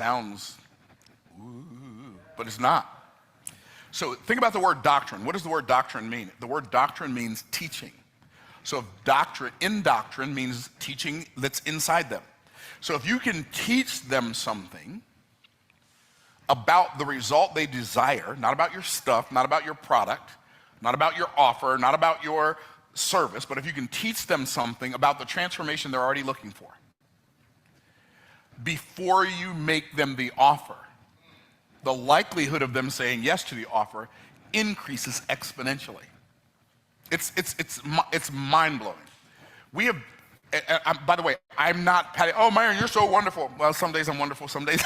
sounds, ooh, but it's not. So think about the word doctrine. What does the word doctrine mean? The word doctrine means teaching. So doctrine means teaching that's inside them. So if you can teach them something about the result they desire, not about your stuff, not about your product, not about your offer, not about your service, but if you can teach them something about the transformation they're already looking for, before you make them the offer, the likelihood of them saying yes to the offer increases exponentially. It's mind-blowing. We have, by the way, I'm not patting, oh, Myron, you're so wonderful. Well, some days I'm wonderful, some days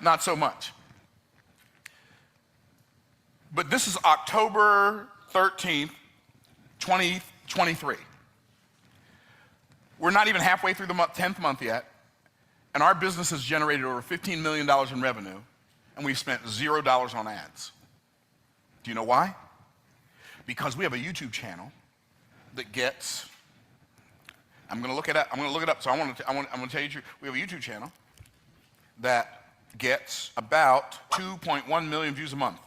not so much. But this is October 13th, 2023. We're not even halfway through the 10th month yet, and our business has generated over $15 million in revenue, and we've spent $0 on ads. Do you know why? Because we have a YouTube channel that gets, I'm going to look it up. So I'm going to tell you, we have a YouTube channel that gets about 2.1 million views a month,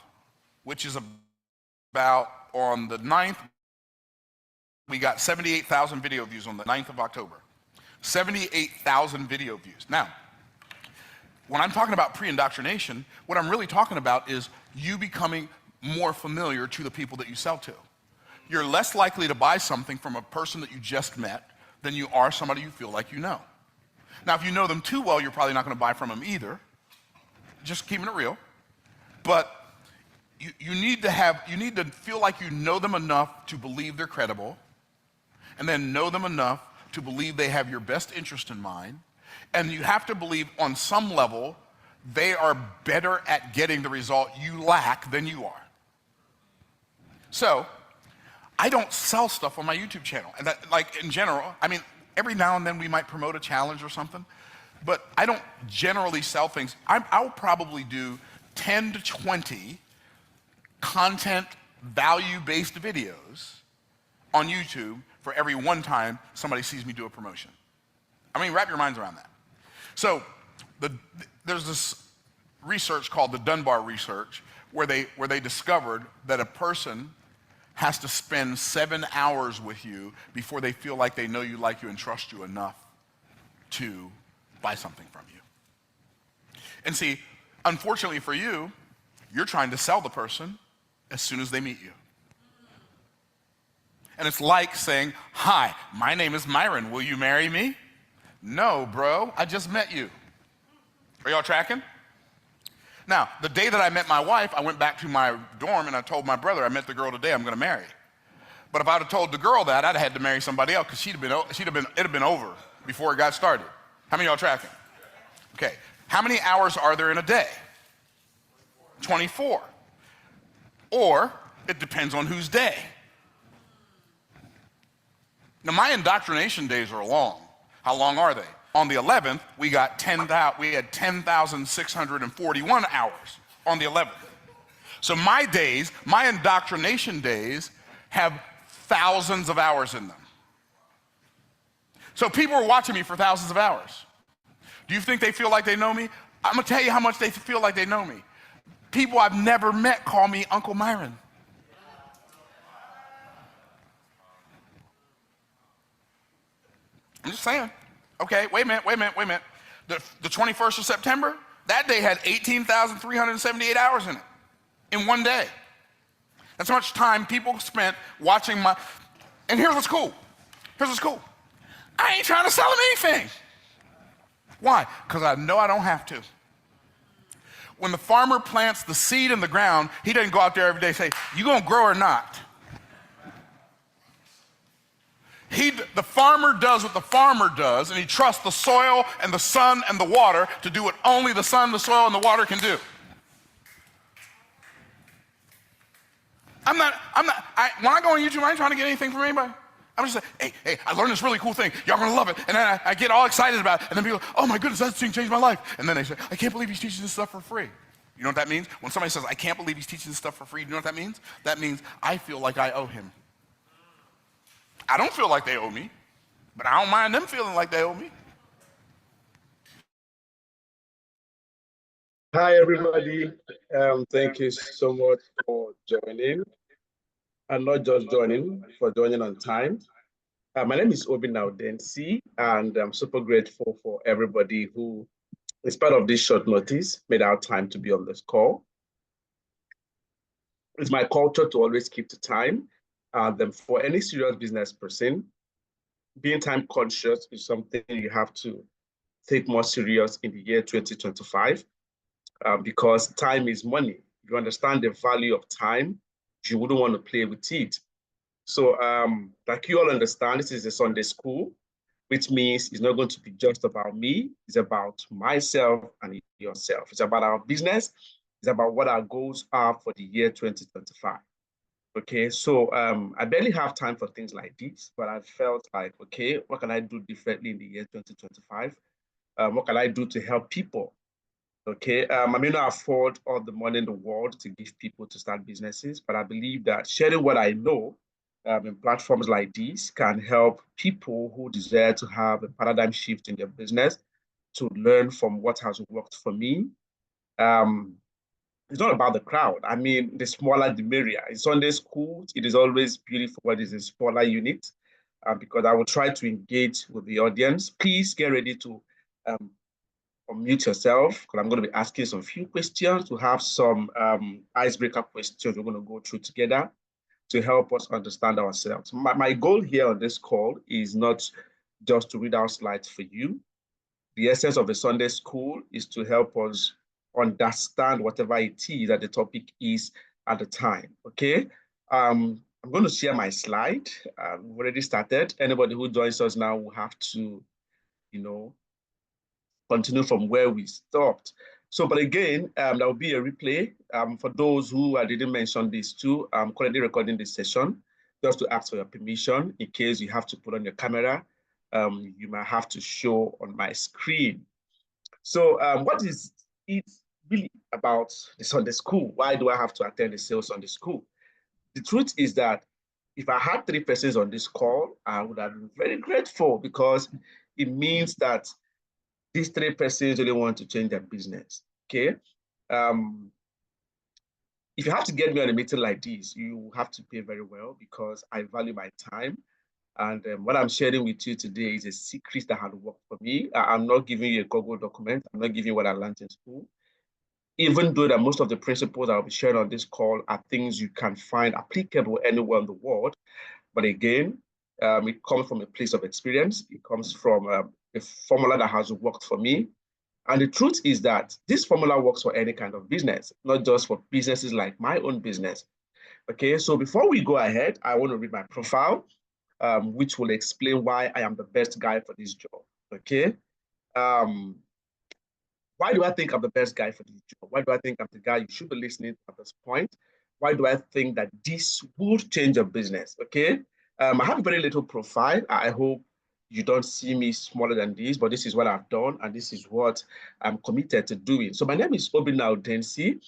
which is about, on the 9th, we got 78,000 video views on the 9th of October. 78,000 video views. Now, when I'm talking about pre-indoctrination, what I'm really talking about is you becoming more familiar to the people that you sell to. You're less likely to buy something from a person that you just met than you are somebody you feel like you know. Now, if you know them too well, you're probably not going to buy from them either. Just keeping it real. But you need to feel like you know them enough to believe they're credible, and then know them enough to believe they have your best interest in mind, and you have to believe on some level they are better at getting the result you lack than you are. So, I don't sell stuff on my YouTube channel. And that, like, in general, I mean, every now and then we might promote a challenge or something, but I don't generally sell things. I'll probably do 10 to 20 content value-based videos on YouTube for every one time somebody sees me do a promotion. I mean, wrap your minds around that. So there's this research called the Dunbar research where they discovered that a person has to spend 7 hours with you before they feel like they know you, like you, and trust you enough to buy something from you. And see, unfortunately for you, you're trying to sell the person as soon as they meet you. And it's like saying, hi, my name is Myron, will you marry me? No, bro, I just met you. Are y'all tracking? Now, the day that I met my wife, I went back to my dorm and I told my brother, I met the girl today I'm gonna marry. But if I'd have told the girl that, I'd have had to marry somebody else because it'd have been over before it got started. How many of y'all tracking? Okay, how many hours are there in a day? 24. Or, it depends on whose day. Now, my indoctrination days are long. How long are they? On the 11th, we had 10,641 hours on the 11th. So my indoctrination days have thousands of hours in them. So people are watching me for thousands of hours. Do you think they feel like they know me? I'm gonna tell you how much they feel like they know me. People I've never met call me Uncle Myron. I'm just saying. Okay, wait a minute. The 21st of September, that day had 18,378 hours in it, in one day. That's how much time people spent watching and here's what's cool. I ain't trying to sell them anything. Why? Because I know I don't have to. When the farmer plants the seed in the ground, he doesn't go out there every day and say, you gonna grow or not? The farmer does what the farmer does, and he trusts the soil and the sun and the water to do what only the sun, the soil, and the water can do. When I go on YouTube, I ain't trying to get anything from anybody. I'm just saying, hey, I learned this really cool thing. Y'all gonna love it. And then I get all excited about it, and then people, oh my goodness, that thing changed my life. And then they say, I can't believe he's teaching this stuff for free. You know what that means? When somebody says, I can't believe he's teaching this stuff for free, you know what that means? That means I feel like I owe him. I don't feel like they owe me, but I don't mind them feeling like they owe me. Hi, everybody. Thank you so much for joining, and not just joining, for joining on time. My name is Obinna Udensi, and I'm super grateful for everybody who, in spite of this short notice, made our time to be on this call. It's my culture to always keep to time. And for any serious business person, being time conscious is something you have to take more serious in the year 2025. Because time is money. You understand the value of time, you wouldn't want to play with it. So, like you all understand, this is a Sunday school, which means it's not going to be just about me. It's about myself and yourself. It's about our business. It's about what our goals are for the year 2025. Okay, so I barely have time for things like this, but I felt like, okay, what can I do differently in the year 2025? What can I do to help people? Okay, I may not afford all the money in the world to give people to start businesses, but I believe that sharing what I know in platforms like these can help people who desire to have a paradigm shift in their business to learn from what has worked for me. Um, it's not about the crowd. I mean, the smaller the merrier. In Sunday school, it is always beautiful when it's a smaller unit because I will try to engage with the audience. Please get ready to um, unmute yourself because I'm going to be asking some few questions to have some icebreaker questions we're going to go through together to help us understand ourselves. My goal here on this call is not just to read out slides for you. The essence of the Sunday school is to help us understand whatever it is that the topic is at the time, okay? I'm going to share my slide. We've already started. Anybody who joins us now will have to, you know, continue from where we stopped. So, but again, there will be a replay. For those who I didn't mention this too, I'm currently recording this session just to ask for your permission in case you have to put on your camera. You might have to show on my screen. So, what is it really about the Sunday school? Why do I have to attend the sales Sunday school? The truth is that if I had 3 persons on this call, I would have been very grateful because it means that these 3 persons really want to change their business. Okay. Um, if you have to get me on a meeting like this, you have to pay very well because I value my time. And what I'm sharing with you today is a secret that had worked for me. I'm not giving you a Google document. I'm not giving you what I learned in school. Even though that most of the principles I'll be sharing on this call are things you can find applicable anywhere in the world. But again, it comes from a place of experience. It comes from a formula that has worked for me. And the truth is that this formula works for any kind of business, not just for businesses like my own business. Okay, so before we go ahead, I want to read my profile, which will explain why I am the best guy for this job. Okay, um, why do I think I'm the best guy for this job? Why do I think I'm the guy you should be listening to at this point? Why do I think that this would change your business? Okay, I have a very little profile. I hope you don't see me smaller than this, but this is what I've done, and this is what I'm committed to doing. So my name is Obinna Udensi,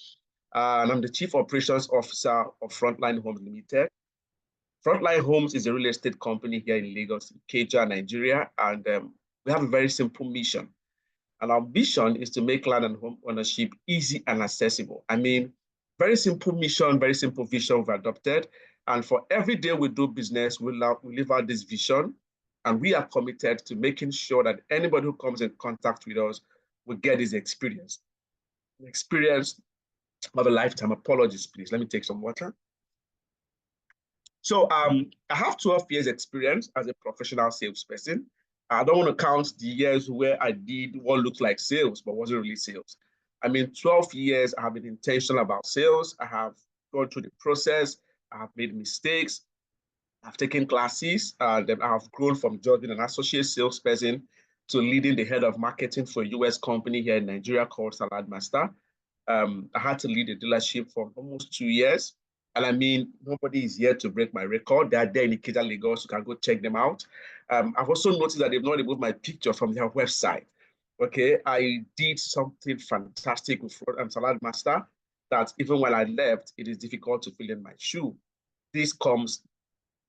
and I'm the Chief Operations Officer of Frontline Homes Limited. Frontline Homes is a real estate company here in Lagos, Ikeja, Nigeria, and we have a very simple mission. And our vision is to make land and home ownership easy and accessible. I mean, very simple mission, very simple vision we've adopted. And for every day we do business, we live out this vision. And we are committed to making sure that anybody who comes in contact with us will get this experience. The experience of a lifetime. Apologies, please. Let me take some water. So I have 12 years experience as a professional salesperson. I don't want to count the years where I did what looked like sales, but wasn't really sales. I mean, 12 years, I have been intentional about sales. I have gone through the process. I have made mistakes. I've taken classes. Then I have grown from just being an associate salesperson to leading the head of marketing for a US company here in Nigeria called Salad Master. I had to lead a dealership for almost 2 years. And I mean, nobody is here to break my record. They are there in Ikeja, Lagos. You can go check them out. I've also noticed that they've not removed my picture from their website. Okay, I did something fantastic with Salad Master that even when I left, it is difficult to fill in my shoe. This comes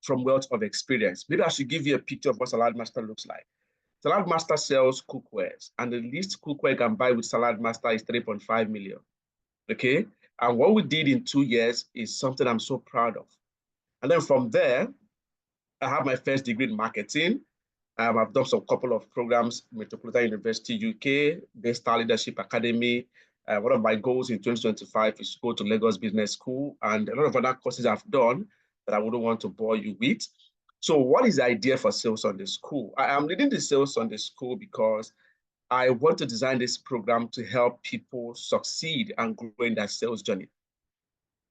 from wealth of experience. Maybe I should give you a picture of what Salad Master looks like. Salad Master sells cookwares, and the least cookware you can buy with Salad Master is 3.5 million. Okay. And what we did in 2 years is something I'm so proud of. And then from there, I have my first degree in marketing. I've done some couple of programs, Metropolitan University UK, Best Star Leadership Academy. One of my goals in 2025 is to go to Lagos Business School, and a lot of other courses I've done that I wouldn't want to bore you with. So what is the idea for Sales Sunday School? I am leading the Sales Sunday School because I want to design this program to help people succeed and grow in their sales journey.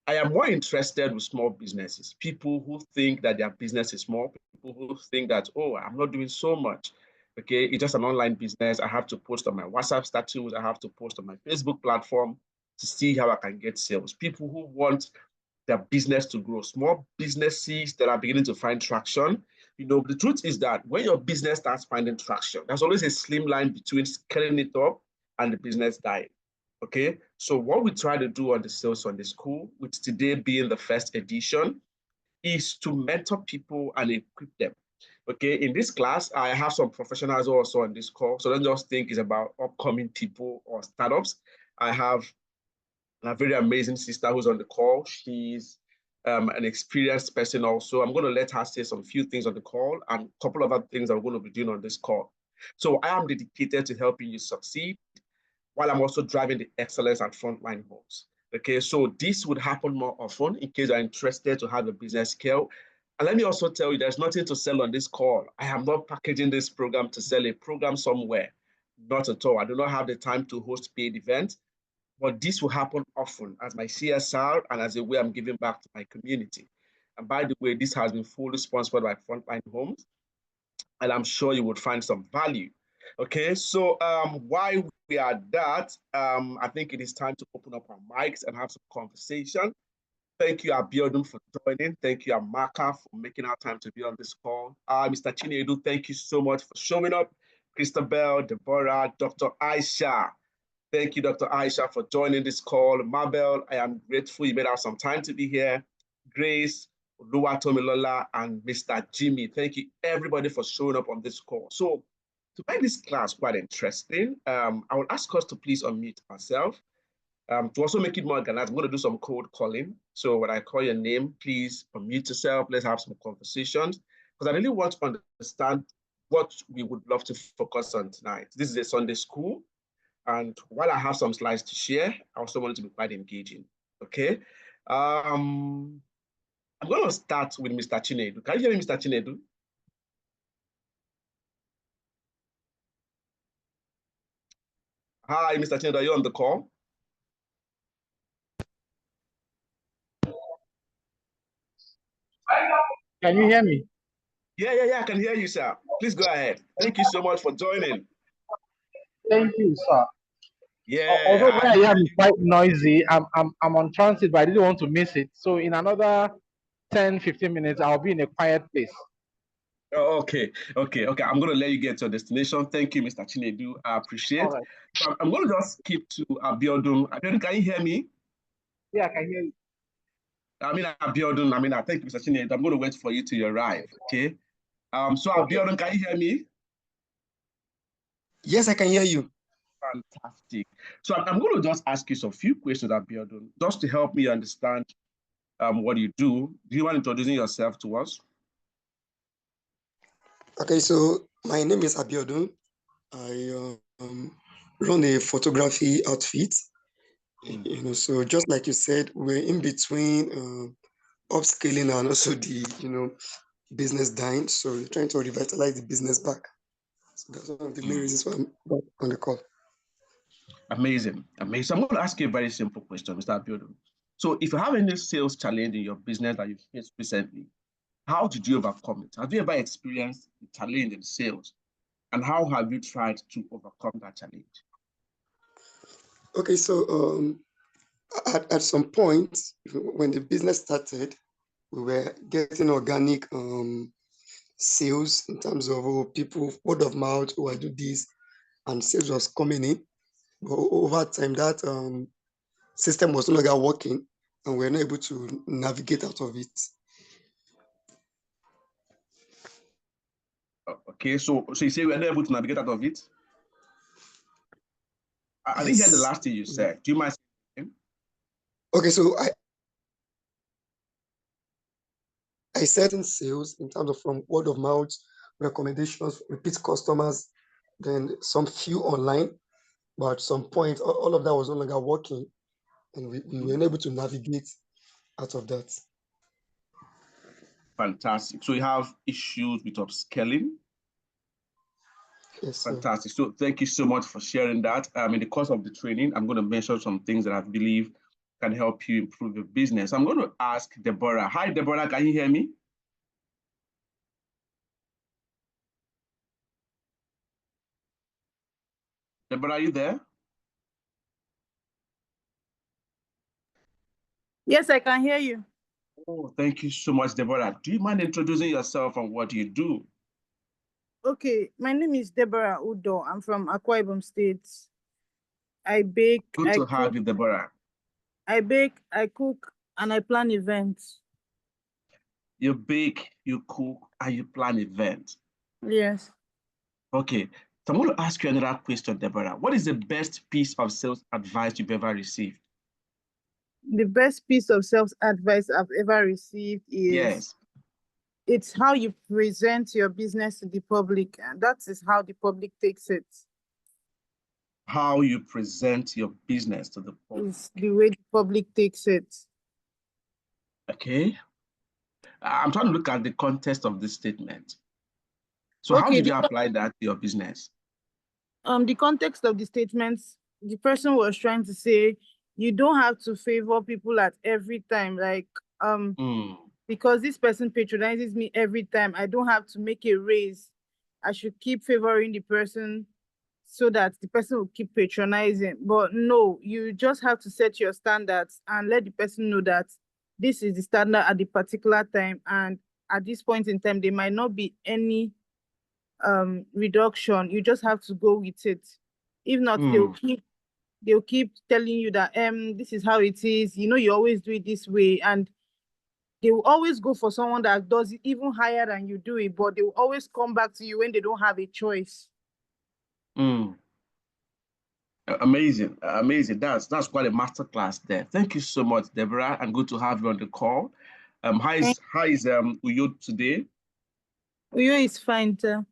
I am more interested with small businesses, people who think that their business is small, people who think that, oh, I'm not doing so much. Okay, it's just an online business. I have to post on my WhatsApp status. I have to post on my Facebook platform to see how I can get sales. People who want their business to grow, small businesses that are beginning to find traction. You know, the truth is that when your business starts finding traction, there's always a slim line between scaling it up and the business dying. Okay, so what we try to do on the Sales Sunday School, which today being the first edition, is to mentor people and equip them. Okay, in this class, I have some professionals also on this call. So don't just think it's about upcoming people or startups. I have a very amazing sister who's on the call. She's an experienced person also. I'm going to let her say some few things on the call and a couple of other things that we're going to be doing on this call. So I am dedicated to helping you succeed, while I'm also driving the excellence at Frontline Homes. Okay, so this would happen more often in case you're interested to have a business scale. And let me also tell you, there's nothing to sell on this call. I am not packaging this program to sell a program somewhere. Not at all. I do not have the time to host paid events, but this will happen often as my CSR and as a way I'm giving back to my community. And by the way, this has been fully sponsored by Frontline Homes, and I'm sure you would find some value. Okay, so while we are at that, I think it is time to open up our mics and have some conversation. Thank you, Abiodun, for joining. Thank you, Amaka, for making our time to be on this call. Mr. Chinedu, thank you so much for showing up. Christabel, Deborah, Dr. Aisha. Thank you, Dr. Aisha, for joining this call. Mabel, I am grateful you made out some time to be here. Grace, Oluwatomilola, and Mr. Jimmy. Thank you, everybody, for showing up on this call. So, to make this class quite interesting, I will ask us to please unmute ourselves. To also make it more organized, I'm going to do some cold calling. So when I call your name, please unmute yourself. Let's have some conversations, because I really want to understand what we would love to focus on tonight. This is a Sunday school, and while I have some slides to share, I also want it to be quite engaging. Okay. I'm going to start with Mr. Chinedu. Can you hear me, Mr. Chinedu? Hi, Mr. Chinedu, are you on the call? Can you hear me? Yeah, I can hear you, sir. Please go ahead. Thank you so much for joining. Thank you, sir. Yeah. Although where I am is quite noisy, I'm on transit, but I didn't want to miss it. So in another 10, 15 minutes, I'll be in a quiet place. Oh, okay. I'm going to let you get to your destination. Thank you, Mr. Chinedu. I appreciate it. Right. So I'm going to just keep to Abiodun. Abiodun, can you hear me? Yeah, I can hear you. Abiodun, thank you, Mr. Chinedu. I'm going to wait for you to arrive, okay? So Abiodun, can you hear me? Yes, I can hear you. Fantastic. So I'm going to just ask you some few questions, Abiodun, just to help me understand what you do. Do you want introducing yourself to us? Okay, so my name is Abiodun. I run a photography outfit. You know, so just like you said, we're in between upscaling and also the business dying. So we're trying to revitalize the business back. So that's one of the main reasons why I'm back on the call. Amazing. So I'm going to ask you a very simple question, Mr. Abiodun. So if you have any sales challenge in your business that you've faced recently, how did you overcome it? Have you ever experienced a challenge in sales? And how have you tried to overcome that challenge? Okay, so at some point, when the business started, we were getting organic sales in terms of people, word of mouth, I do this, and sales was coming in. But over time, that system was no longer working, and we're not able to navigate out of it. Okay, so you say we're not able to navigate out of it? I didn't hear the Yes. last thing you said. Do you mind saying? Okay, so I said in sales in terms of from word of mouth, recommendations, repeat customers, then some few online, but at some point all of that was no longer working, and we were unable to navigate out of that. Fantastic. So you have issues with upscaling. Yes, sir. Fantastic. So thank you so much for sharing that. In the course of the training, I'm going to mention some things that I believe can help you improve your business. I'm going to ask Deborah. Hi, Deborah. Can you hear me? Deborah, are you there? Yes, I can hear you. Oh, thank you so much, Deborah. Do you mind introducing yourself and what you do? Okay, my name is Deborah Udo. I'm from Akwa Ibom State. I bake, Good I to have cook, you, Deborah. I cook, and I plan events. You bake, you cook, and you plan events. Yes. Okay, so I'm going to ask you another question, Deborah. What is the best piece of sales advice you've ever received? The best piece of sales advice I've ever received is Yes. it's how you present your business to the public, and that is how the public takes it. How you present your business to the public. It's the way the public takes it. Okay. I'm trying to look at the context of this statement. So how Okay, did you apply that to your business? the context of the statements, the person was trying to say you don't have to favor people at every time. Like, because this person patronizes me every time, I don't have to make a raise. I should keep favoring the person so that the person will keep patronizing. But no, you just have to set your standards and let the person know that this is the standard at the particular time. And at this point in time, there might not be any reduction. You just have to go with it. If not, they'll keep telling you that this is how it is. You know, you always do it this way, and they will always go for someone that does it even higher than you do it, but they will always come back to you when they don't have a choice. Amazing, amazing. That's quite a masterclass there. Thank you so much, Deborah, and good to have you on the call. How is Uyo today? Uyo is fine, sir.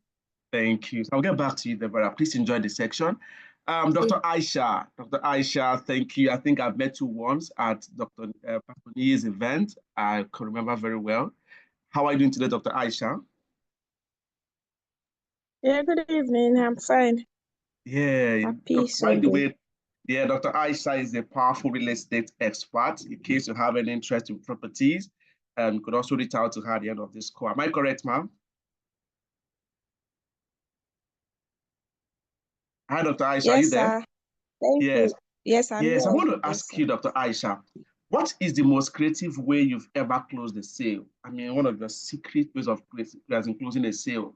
Thank you. So I'll get back to you, Deborah. Please enjoy the section. Dr. Aisha, thank you. I think I've met you once at Dr. Pasoni's event. I can remember very well. How are you doing today, Dr. Aisha? Yeah, good evening. I'm fine. Yeah. Happy By the Sunday. way, yeah, Dr. Aisha is a powerful real estate expert. In case you have any interest in properties, you could also reach out to her at the end of this call. Am I correct, ma'am? Hi, Dr. Aisha, are you Yes, there? sir. Thank Yes. you. Yes, I'm Yes, I here. want to Yes, ask sir. you, Dr. Aisha, what is the most creative way you've ever closed a sale? I mean, one of your secret ways of closing a sale.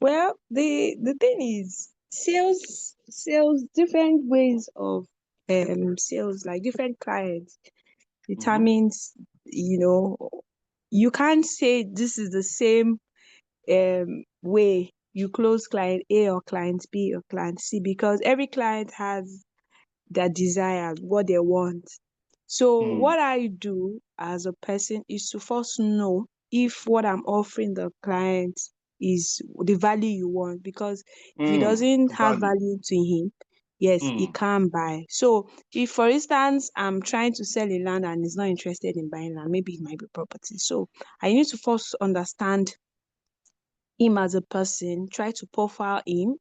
Well, the thing is, sales, different ways of sales, like different clients determines, you can't say this is the same way you close client A or client B or client C, because every client has their desires, what they want. So what I do as a person is to first know if what I'm offering the client is the value you want, because if it doesn't have value to him, yes, he can't buy. So if, for instance, I'm trying to sell a land and he's not interested in buying land, maybe it might be property. So I need to first understand him as a person, try to profile him,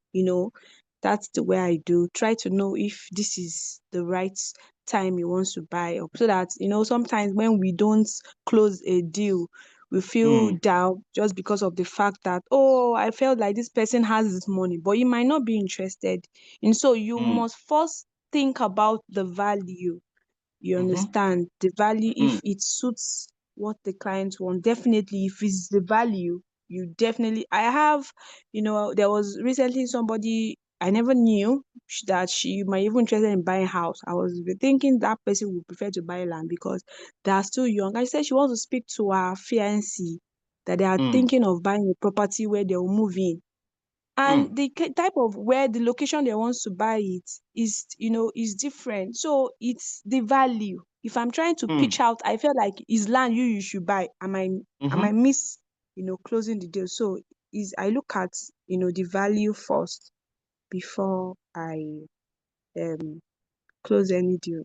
that's the way I do. Try to know if this is the right time he wants to buy up, so that, sometimes when we don't close a deal, we feel down just because of the fact that, oh, I felt like this person has this money, but he might not be interested. And so you must first think about the value. You understand the value, if it suits what the client want. Definitely, if it's the value, you definitely. I have, there was recently somebody I never knew that she might even interested in buying a house. I was thinking that person would prefer to buy land because they are still young. I said she wants to speak to her fiancé that they are thinking of buying a property where they will move in. And the type of where the location they want to buy it is, is different. So it's the value. If I'm trying to pitch out, I feel like it's land you should buy. I might miss, closing the deal. So I look at, the value first before I close any deal.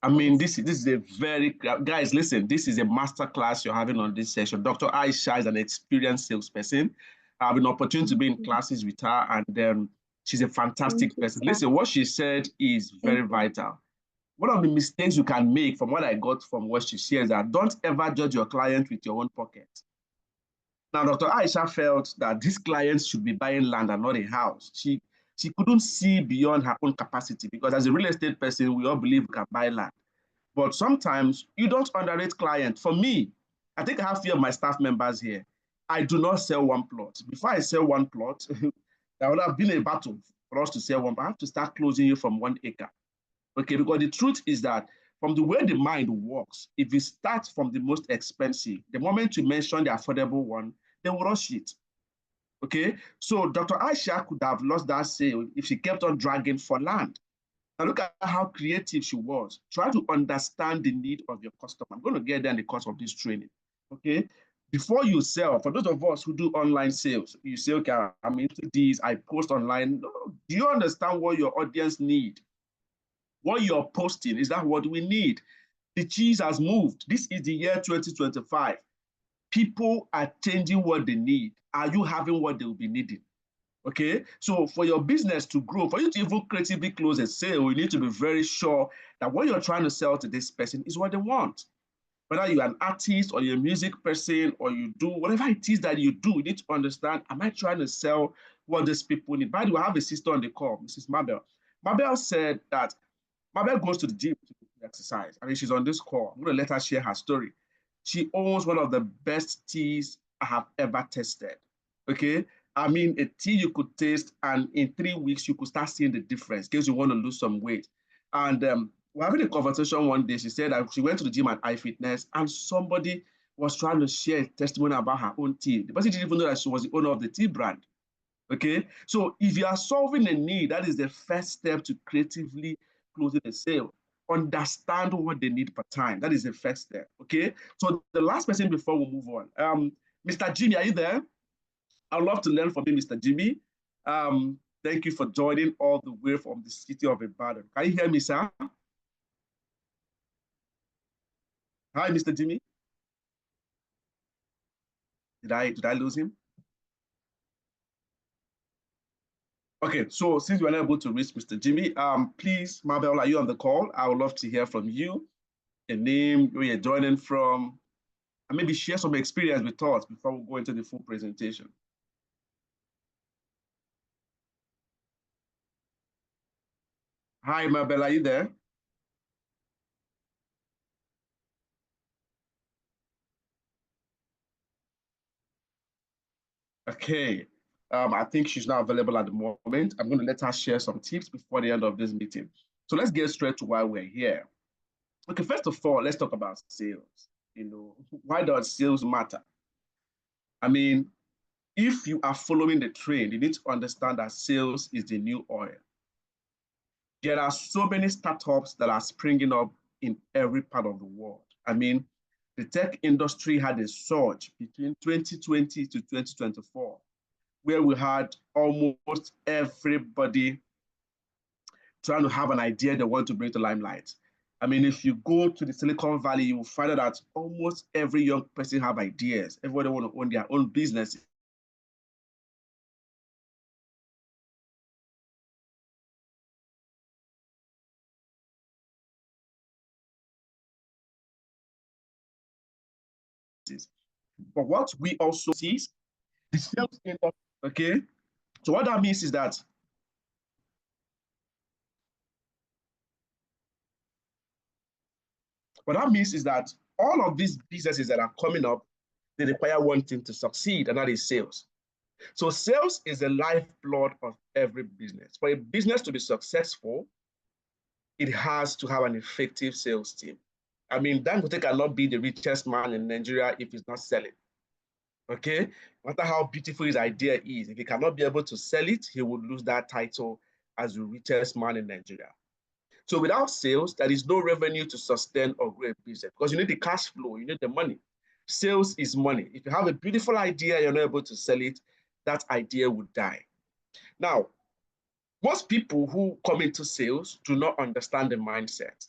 I mean, this is a very, guys, listen, this is a master class you're having on this session. Dr. Aisha is an experienced salesperson. I have an opportunity to be in classes with her, and she's a fantastic person. Listen, what she said is very vital. One of the mistakes you can make from what I got from what she shares, that don't ever judge your client with your own pocket. Now, Dr. Aisha felt that these clients should be buying land and not a house. She couldn't see beyond her own capacity, because as a real estate person, we all believe we can buy land. But sometimes you don't underrate clients. For me, I think I have a few of my staff members here. I do not sell one plot. Before I sell one plot, there would have been a battle for us to sell one, but I have to start closing you from 1 acre. Okay, because the truth is that from the way the mind works, if we start from the most expensive, the moment you mention the affordable one, they will rush it. Okay, so Dr. Aisha could have lost that sale if she kept on dragging for land. Now look at how creative she was. Try to understand the need of your customer. I'm going to get there in the course of this training. Okay, before you sell, for those of us who do online sales, you say, okay, I'm into these, I post online. No, do you understand what your audience need? What you're posting, is that what we need? The cheese has moved. This is the year 2025. People are changing what they need. Are you having what they will be needing? Okay, so for your business to grow, for you to even creatively close a sale, you need to be very sure that what you're trying to sell to this person is what they want. Whether you're an artist or you're a music person or you do whatever it is that you do, you need to understand, am I trying to sell what these people need? By the way, I have a sister on the call, Mrs. Mabel. Mabel said that Mabel goes to the gym to exercise. I mean, she's on this call. I'm going to let her share her story. She owns one of the best teas I have ever tasted. Okay, I mean, a tea you could taste, and in 3 weeks, you could start seeing the difference in case you want to lose some weight. And we're having a conversation one day. She said that she went to the gym at iFitness, and somebody was trying to share a testimony about her own tea. The person didn't even know that she was the owner of the tea brand. Okay, so if you are solving a need, that is the first step to creatively closing a sale. Understand what they need per time. That is the first step. Okay, so the last person before we move on, Mr. Jimmy, are you there? I'd love to learn from you, Mr. Jimmy. Thank you for joining all the way from the city of Ibadan. Can you hear me, sir? Hi, Mr. Jimmy. Did I lose him? Okay, so since we're not able to reach Mr. Jimmy, please, Mabel, are you on the call? I would love to hear from you, your name, where you're joining from, and maybe share some experience with us before we go into the full presentation. Hi, Mabel, are you there? Okay, I think she's not available at the moment. I'm going to let her share some tips before the end of this meeting. So let's get straight to why we're here. Okay, first of all, let's talk about sales. Why does sales matter? I mean, if you are following the trend, you need to understand that sales is the new oil. There are so many startups that are springing up in every part of the world. I mean, the tech industry had a surge between 2020 to 2024, where we had almost everybody trying to have an idea they want to bring to limelight. I mean, if you go to the Silicon Valley, you will find out that almost every young person have ideas. Everybody want to own their own businesses. But what we also see is the sales industry, okay? So what that means is that all of these businesses that are coming up, they require one thing to succeed, and that is sales. So sales is the lifeblood of every business. For a business to be successful, it has to have an effective sales team. I mean, Dangote cannot be the richest man in Nigeria if he's not selling. Okay, no matter how beautiful his idea is, if he cannot be able to sell it, he would lose that title as the richest man in Nigeria. So without sales, there is no revenue to sustain or grow a business because you need the cash flow, you need the money. Sales is money. If you have a beautiful idea, you're not able to sell it, that idea would die. Now, most people who come into sales do not understand the mindset.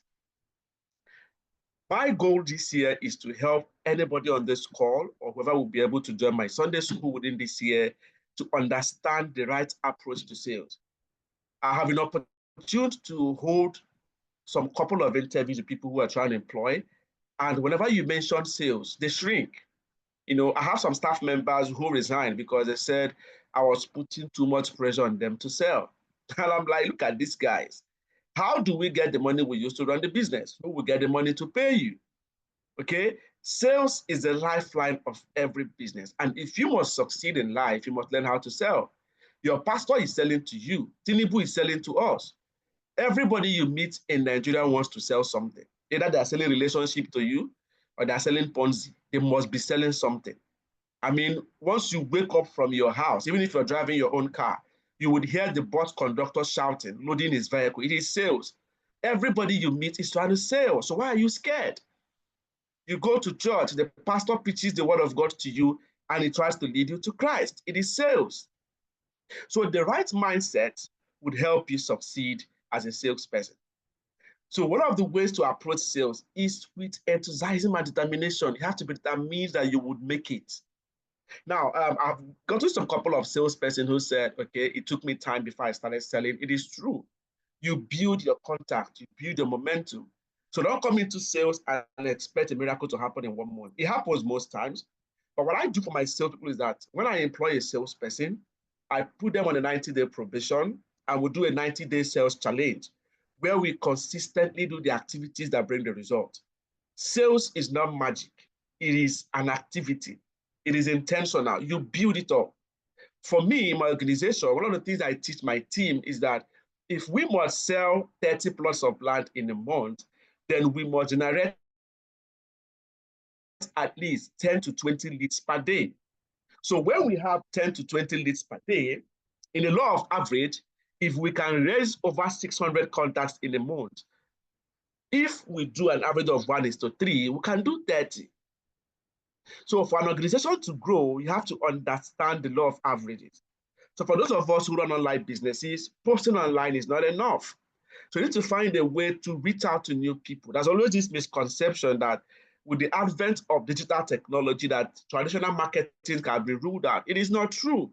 My goal this year is to help anybody on this call or whoever will be able to join my Sunday school within this year to understand the right approach to sales. I have an opportunity to hold some couple of interviews with people who are trying to employ. And whenever you mention sales, they shrink. You know, I have some staff members who resigned because they said I was putting too much pressure on them to sell. And I'm like, look at these guys. How do we get the money we use to run the business? Who will get the money to pay you? Okay, sales is the lifeline of every business. And if you must succeed in life, you must learn how to sell. Your pastor is selling to you. Tinubu is selling to us. Everybody you meet in Nigeria wants to sell something. Either they're selling relationship to you or they're selling Ponzi. They must be selling something. I mean, once you wake up from your house, even if you're driving your own car, you would hear the bus conductor shouting, loading his vehicle. It is sales. Everybody you meet is trying to sell. So why are you scared? You go to church, the pastor preaches the word of God to you, and he tries to lead you to Christ. It is sales. So the right mindset would help you succeed as a salesperson. So one of the ways to approach sales is with enthusiasm and determination. You have to be determined that you would make it. Now, I've gone to some couple of salespersons who said, okay, it took me time before I started selling. It is true. You build your contact, you build your momentum. So don't come into sales and expect a miracle to happen in 1 month. It happens most times. But what I do for my sales people is that when I employ a salesperson, I put them on a 90-day probation and we do a 90-day sales challenge where we consistently do the activities that bring the result. Sales is not magic. It is an activity. It is intentional. You build it up. For me, in my organization, one of the things I teach my team is that if we must sell 30 plots of land in a month, then we must generate at least 10 to 20 leads per day. So when we have 10 to 20 leads per day, in a law of average, if we can raise over 600 contacts in a month, if we do an average of 1:3, we can do 30. So for an organization to grow, you have to understand the law of averages. So for those of us who run online businesses, posting online is not enough. So you need to find a way to reach out to new people. There's always this misconception that with the advent of digital technology that traditional marketing can be ruled out. It is not true.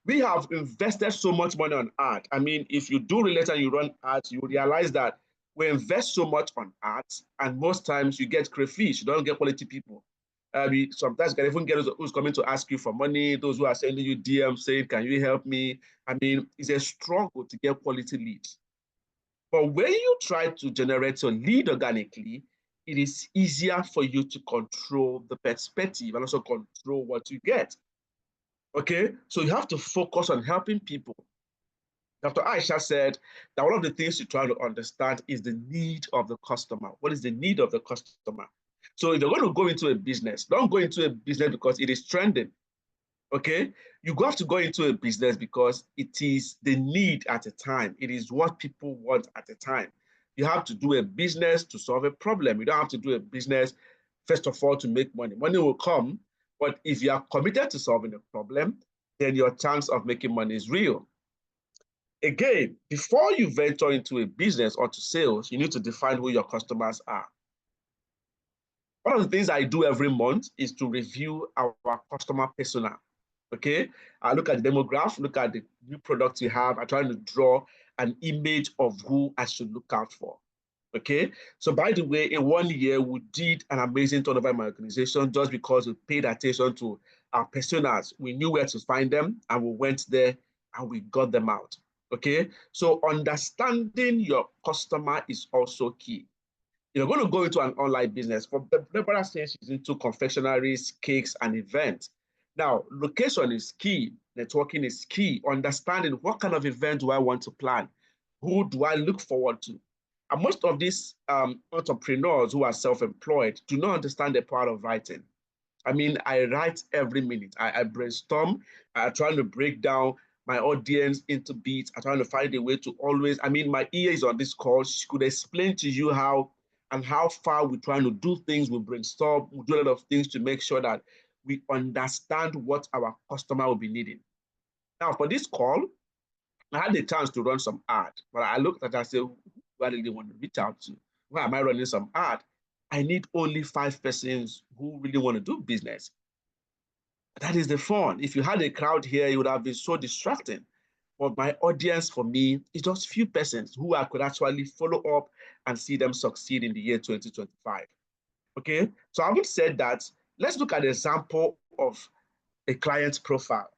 We have invested so much money on ads. I mean, if you do relate and you run ads, you realize that we invest so much on ads, and most times you get crayfish. You don't get quality people. Sometimes you can even get those who's coming to ask you for money, those who are sending you DMs saying, can you help me? I mean, it's a struggle to get quality leads. But when you try to generate your lead organically, it is easier for you to control the perspective and also control what you get. Okay, so you have to focus on helping people. Dr. Aisha said that one of the things you try to understand is the need of the customer. What is the need of the customer? So if you're going to go into a business, don't go into a business because it is trending. Okay, you have to go into a business because it is the need at a time. It is what people want at a time. You have to do a business to solve a problem. You don't have to do a business, first of all, to make money. Money will come, but if you are committed to solving a problem, then your chance of making money is real. Again, before you venture into a business or to sales, you need to define who your customers are. One of the things I do every month is to review our customer persona. Okay, I look at the demographic, look at the new products you have. I'm trying to draw an image of who I should look out for. Okay, so by the way, in 1 year, we did an amazing turnover in my organization just because we paid attention to our personas. We knew where to find them and we went there and we got them out. Okay, so understanding your customer is also key. You're going to go into an online business. For Deborah says she's into confectionaries, cakes, and events. Now, location is key. Networking is key. Understanding what kind of event do I want to plan? Who do I look forward to? And most of these entrepreneurs who are self-employed do not understand the power of writing. I mean, I write every minute. I brainstorm. I try to break down my audience into beats. I try to find a way to always, I mean, my ear is on this call. She could explain to you how and how far we're trying to do things. We brainstorm, we do a lot of things to make sure that we understand what our customer will be needing. Now, for this call, I had the chance to run some ad, but I looked at it and said, who do I really want to reach out to? Why am I running some ad? I need only 5 persons who really want to do business. That is the fun. If you had a crowd here, it would have been so distracting. But my audience for me is just few persons who I could actually follow up and see them succeed in the year 2025. Okay, so having said that, let's look at an example of a client's profile.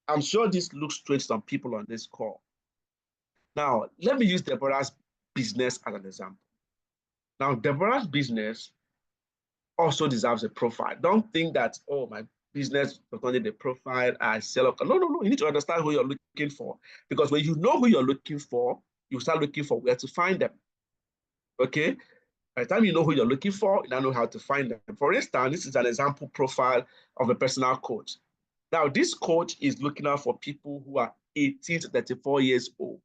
I'm sure this looks strange to some people on this call. Now, let me use Deborah's business as an example. Now, Deborah's business also deserves a profile. Don't think that, oh, my business does not need a profile, I sell. No. You need to understand who you're looking for. Because when you know who you're looking for, you start looking for where to find them. Okay? By the time you know who you're looking for, you now know how to find them. For instance, this is an example profile of a personal coach. Now, this coach is looking out for people who are 18 to 34 years old,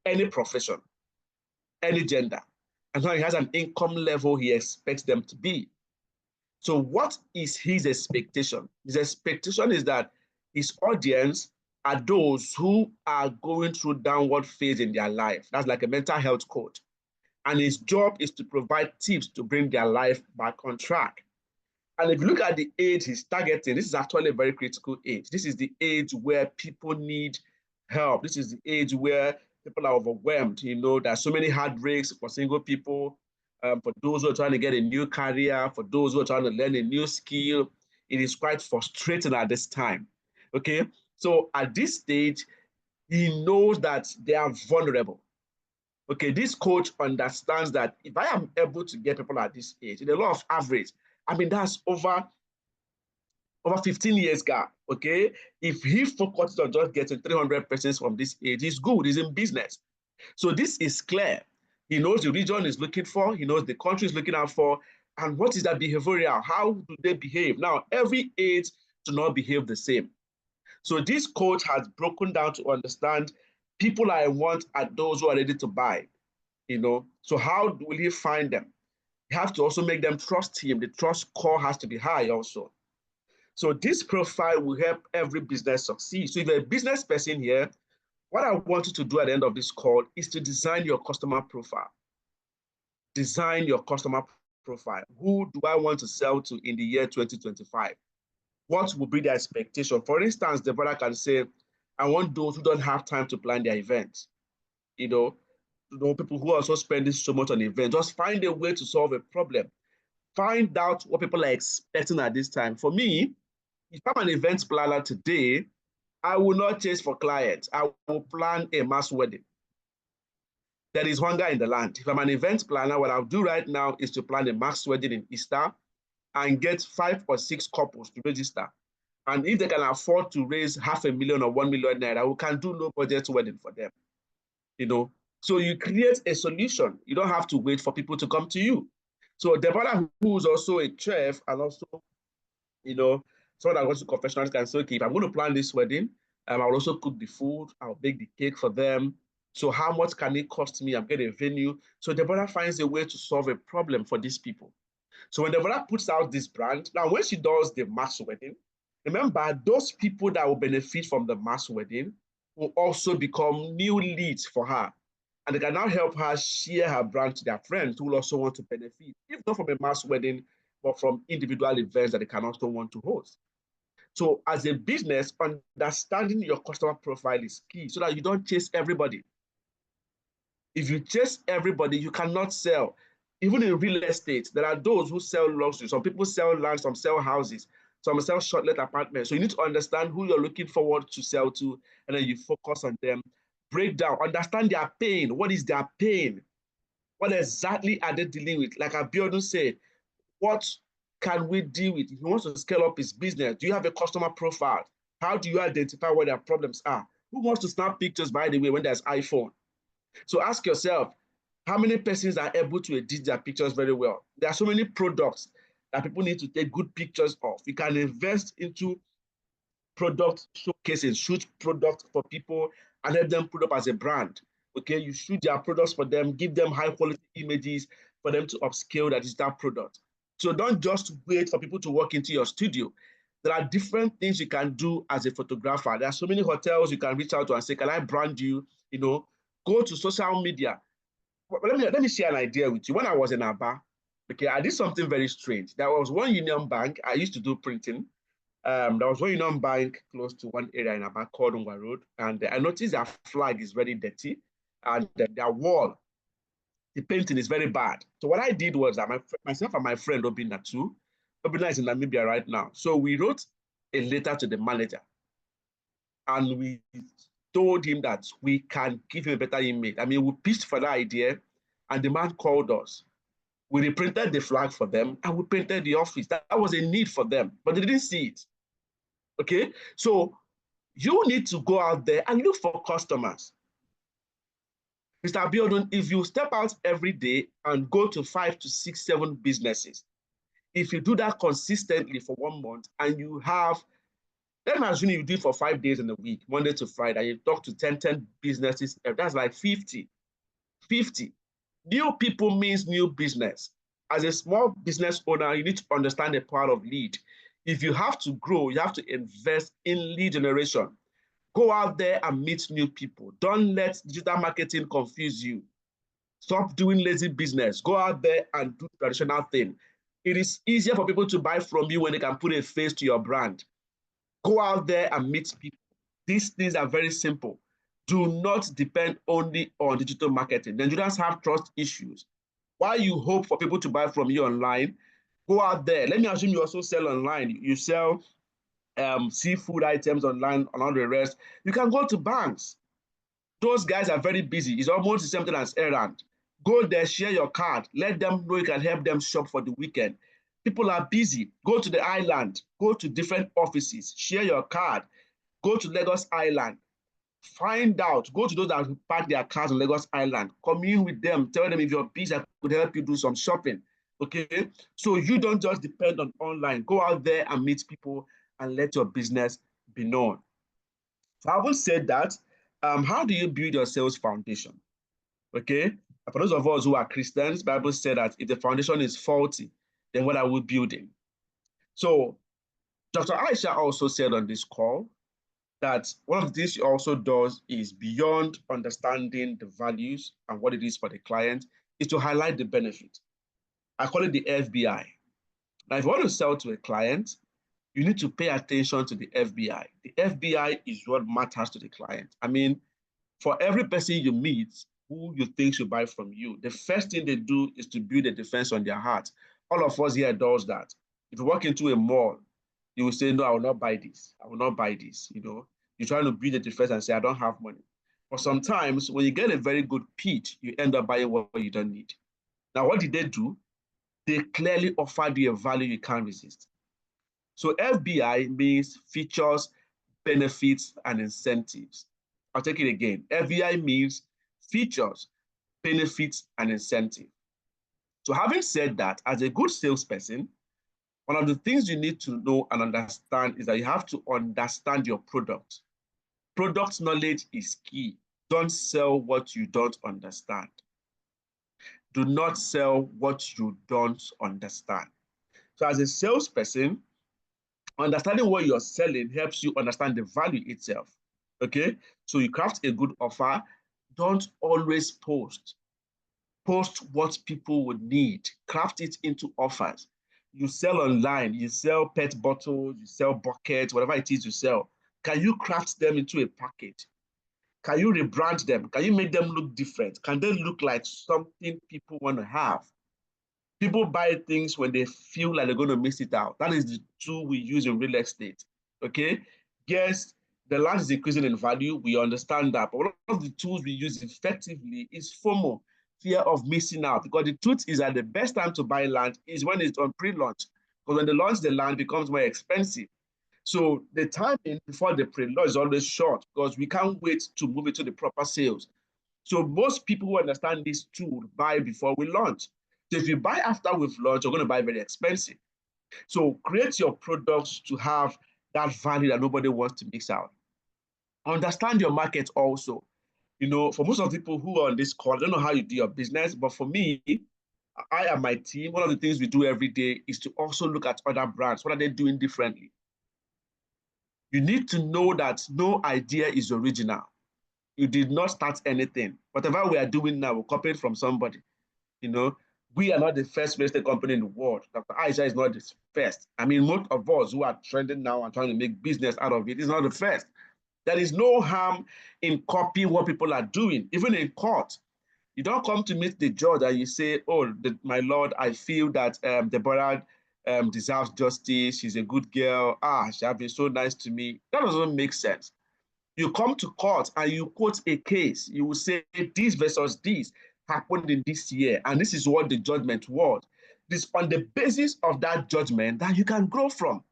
any profession, any gender, and now he has an income level he expects them to be. So what is his expectation? His expectation is that his audience are those who are going through downward phase in their life. That's like a mental health coach. And his job is to provide tips to bring their life back on track. And if you look at the age he's targeting, this is actually a very critical age. This is the age where people need help. This is the age where people are overwhelmed. You know, there's so many heartbreaks for single people, for those who are trying to get a new career, for those who are trying to learn a new skill. It is quite frustrating at this time. Okay, so at this stage, he knows that they are vulnerable. Okay, this coach understands that if I am able to get people at this age, in a law of average, I mean, that's over 15 years gap, okay? If he focuses on just getting 300 persons from this age, he's good, he's in business. So this is clear. He knows the region is looking for, he knows the country is looking out for, and what is that behavioral? How do they behave? Now, every age do not behave the same. So this coach has broken down to understand people I want are those who are ready to buy, you know? So how will he find them? You have to also make them trust him. The trust score has to be high also. So this profile will help every business succeed. So if you're a business person here, what I want you to do at the end of this call is to design your customer profile. Design your customer profile. Who do I want to sell to in the year 2025? What will be the expectation? For instance, the brother can say, I want those who don't have time to plan their events. You know, people who are also spending so much on events. Just find a way to solve a problem. Find out what people are expecting at this time. For me, if I'm an event planner today, I will not chase for clients. I will plan a mass wedding. There is hunger in the land. If I'm an event planner, what I'll do right now is to plan a mass wedding in Easter and get 5 or 6 couples to register. And if they can afford to raise $500,000 or 1 million naira, we can do no budget wedding for them. You know, so you create a solution. You don't have to wait for people to come to you. So Deborah, who is also a chef and also, you know, someone that goes to confessionals can say, okay, if I'm going to plan this wedding, I'll also cook the food, I'll bake the cake for them. So how much can it cost me? I'm getting a venue. So Deborah finds a way to solve a problem for these people. So when Deborah puts out this brand, now when she does the mass wedding, remember those people that will benefit from the mass wedding will also become new leads for her. And they can now help her share her brand to their friends who will also want to benefit, if not from a mass wedding, but from individual events that they can also want to host. So as a business, understanding your customer profile is key so that you don't chase everybody. If you chase everybody, you cannot sell. Even in real estate, there are those who sell luxury. Some people sell land, some sell houses, some sell short-let apartments. So you need to understand who you're looking forward to sell to, and then you focus on them. Break down, understand their pain. What is their pain? What exactly are they dealing with? Like Abiodun said, what can we deal with? If he wants to scale up his business, do you have a customer profile? How do you identify what their problems are? Who wants to snap pictures, by the way, when there's iPhone? So ask yourself, how many persons are able to edit their pictures very well? There are so many products that people need to take good pictures of. You can invest into product showcases, shoot products for people and help them put up as a brand. Okay, you shoot their products for them, give them high quality images for them to upscale that digital product. So don't just wait for people to walk into your studio. There are different things you can do as a photographer. There are so many hotels you can reach out to and say, can I brand you? You know, go to social media. But let me share an idea with you. When I was in Aba, okay, I did something very strange. There was one Union Bank. I used to do printing. There was one Union Bank close to one area in Aba called Ungwa Road, and I noticed their flag is very dirty, and their wall, the painting is very bad. So what I did was that myself and my friend Obinna too, Obinna is in Namibia right now. So we wrote a letter to the manager, and we told him that we can give him a better image. I mean, we pitched for that idea, and the man called us. We reprinted the flag for them, and we painted the office. That was a need for them, but they didn't see it. Okay, so you need to go out there and look for customers. Mr. Abiodun, if you step out every day and go to 5 to 6, 7 businesses, if you do that consistently for 1 month and you have, let me assume you do it for 5 days in a week, Monday to Friday, and you talk to 10 businesses, that's like 50. New people means new business. As a small business owner, you need to understand the power of lead. If you have to grow, you have to invest in lead generation. Go out there and meet new people. Don't let digital marketing confuse you. Stop doing lazy business. Go out there and do the traditional thing. It is easier for people to buy from you when they can put a face to your brand. Go out there and meet people. These things are very simple. Do not depend only on digital marketing. Nigerians have trust issues. While you hope for people to buy from you online, go out there. Let me assume you also sell online. You sell seafood items online and all the rest. You can go to banks. Those guys are very busy. It's almost the same thing as errand. Go there, share your card. Let them know you can help them shop for the weekend. People are busy. Go to the island. Go to different offices. Share your card. Go to Lagos Island. Find out. Go to those that park their cars on Lagos Island. Commune with them. Tell them if you're busy, I could help you do some shopping. Okay? So you don't just depend on online. Go out there and meet people and let your business be known. So having said that, how do you build your sales foundation? Okay, for those of us who are Christians, the Bible said that if the foundation is faulty, then what are we building? So Dr. Aisha also said on this call that one of the things she also does is beyond understanding the values and what it is for the client, is to highlight the benefit. I call it the FBI. Now, if you want to sell to a client, you need to pay attention to the FBI. The FBI is what matters to the client. I mean, for every person you meet who you think should buy from you, the first thing they do is to build a defense on their heart. All of us here does that. If you walk into a mall, you will say, no, I will not buy this. I will not buy this. You know, you're trying to build a defense and say, I don't have money. But sometimes when you get a very good pitch, you end up buying what you don't need. Now, what did they do? They clearly offered you a value you can't resist. So FBI means features, benefits, and incentives. I'll take it again. FBI means features, benefits, and incentive. So having said that, as a good salesperson, one of the things you need to know and understand is that you have to understand your product. Product knowledge is key. Don't sell what you don't understand. Do not sell what you don't understand. So as a salesperson, understanding what you're selling helps you understand the value itself. Okay, so you craft a good offer. Don't always post. Post what people would need. Craft it into offers. You sell online, you sell pet bottles, you sell buckets, whatever it is you sell. Can you craft them into a package? Can you rebrand them? Can you make them look different? Can they look like something people want to have? People buy things when they feel like they're going to miss it out. That is the tool we use in real estate. Okay? Yes, the land is increasing in value. We understand that. But one of the tools we use effectively is FOMO, fear of missing out. Because the truth is that the best time to buy land is when it's on pre-launch. Because when they launch the land, it becomes more expensive. So the timing before the pre-launch is always short because we can't wait to move it to the proper sales. So most people who understand this tool buy before we launch. So if you buy after we've launched, you're going to buy very expensive. So create your products to have that value that nobody wants to mix out. Understand your market also. You know, for most of the people who are on this call, I don't know how you do your business, but for me, I and my team, one of the things we do every day is to also look at other brands. What are they doing differently? You need to know that no idea is original. You did not start anything. Whatever we are doing now, we're copying from somebody. You know, we are not the first real estate company in the world. Dr. Aisha is not the first. I mean, most of us who are trending now and trying to make business out of it is not the first. There is no harm in copying what people are doing, even in court. You don't come to meet the judge and you say, oh, my Lord, I feel that Deborah deserves justice. She's a good girl. She has been so nice to me. That doesn't make sense. You come to court and you quote a case. You will say this versus this happened in this year, and this is what the judgment was. It is on the basis of that judgment that you can grow from.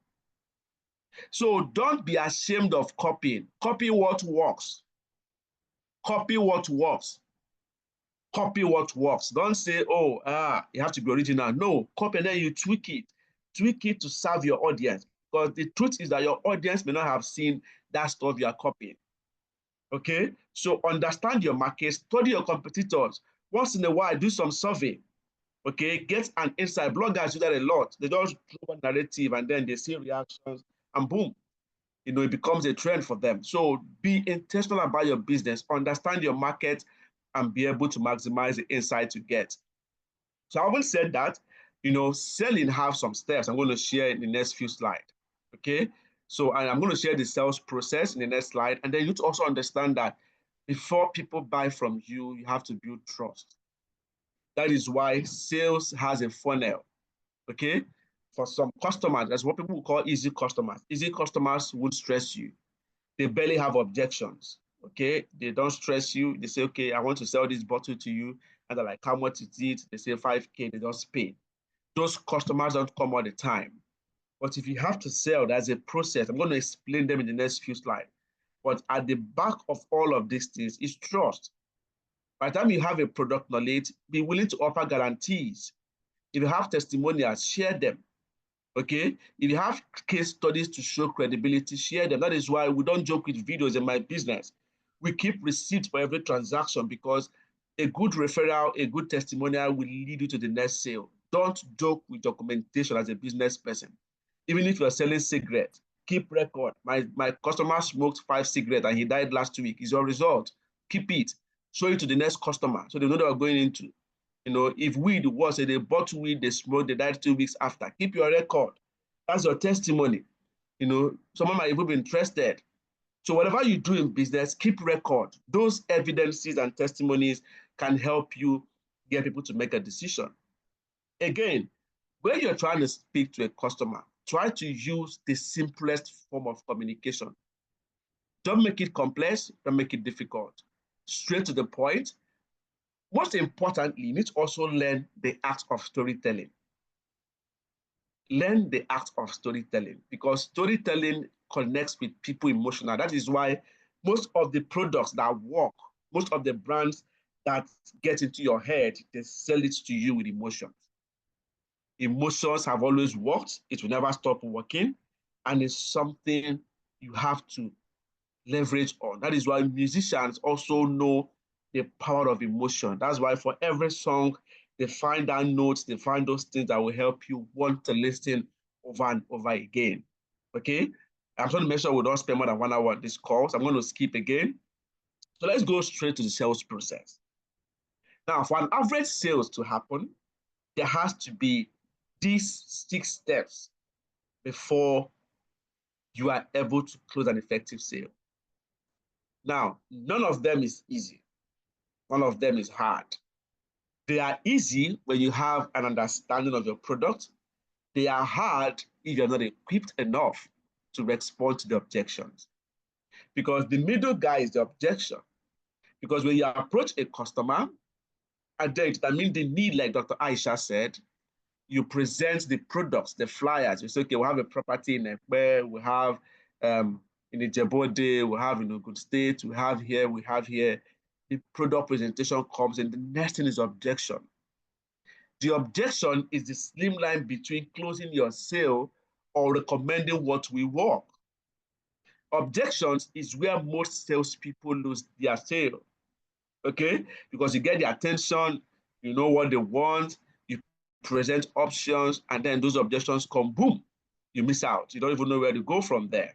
So don't be ashamed of copying. Copy what works. Copy what works. Copy what works. Don't say, oh, you have to be original. No, copy and then you tweak it. Tweak it to serve your audience. Because the truth is that your audience may not have seen that stuff you are copying. Okay? So understand your market, study your competitors. Once in a while, do some survey. Okay? Get an insight. Bloggers do that a lot. They just throw a narrative and then they see reactions and boom. You know, it becomes a trend for them. So be intentional about your business, understand your market, and be able to maximize the insight you get. So I always said that, you know, selling have some steps I'm going to share in the next few slides. Okay. So I'm going to share the sales process in the next slide. And then you need to also understand that before people buy from you, you have to build trust. That is why sales has a funnel. Okay. For some customers, that's what people call easy customers. Easy customers won't stress you. They barely have objections. Okay, they don't stress you. They say, okay, I want to sell this bottle to you. And they're like, how much is it? They say 5K, they just pay. Those customers don't come all the time. But if you have to sell, there's a process. I'm going to explain them in the next few slides. But at the back of all of these things is trust. By the time you have a product knowledge, be willing to offer guarantees. If you have testimonials, share them. Okay, if you have case studies to show credibility, share them. That is why we don't joke with videos in my business. We keep receipts for every transaction because a good referral, a good testimonial will lead you to the next sale. Don't joke with documentation as a business person. Even if you're selling cigarettes, keep record. My customer smoked 5 cigarettes and he died last week. Is your result. Keep it. Show it to the next customer so they know what they're going into. You know, if weed was, they bought weed, they smoked, they died 2 weeks after. Keep your record. That's your testimony. You know, someone might even be interested. So whatever you do in business, keep record. Those evidences and testimonies can help you get people to make a decision. Again, when you're trying to speak to a customer, try to use the simplest form of communication. Don't make it complex, don't make it difficult. Straight to the point. Most importantly, you need to also learn the art of storytelling. Learn the art of storytelling because storytelling connects with people emotionally. That is why most of the products that work, most of the brands that get into your head, they sell it to you with emotions. Emotions have always worked. It will never stop working. And it's something you have to leverage on. That is why musicians also know the power of emotion. That's why for every song, they find that notes, they find those things that will help you want to listen over and over again. Okay? I'm trying to make sure we don't spend more than 1 hour on this call, so I'm going to skip again. So let's go straight to the sales process. Now, for an average sales to happen, there has to be these 6 steps before you are able to close an effective sale. Now, none of them is easy. None of them is hard. They are easy when you have an understanding of your product. They are hard if you're not equipped enough to respond to the objections. Because the middle guy is the objection. Because when you approach a customer, and then that means the need, like Dr. Aisha said, you present the products, the flyers. You say, okay, we have a property in Ekpe, we have in Ijebode, we have in Ogun State, we have here, we have here. The product presentation comes and the next thing is objection. The objection is the slim line between closing your sale or recommending what will work. Objections is where most salespeople lose their sale, okay? Because you get the attention, you know what they want, you present options, and then those objections come, boom, you miss out. You don't even know where to go from there,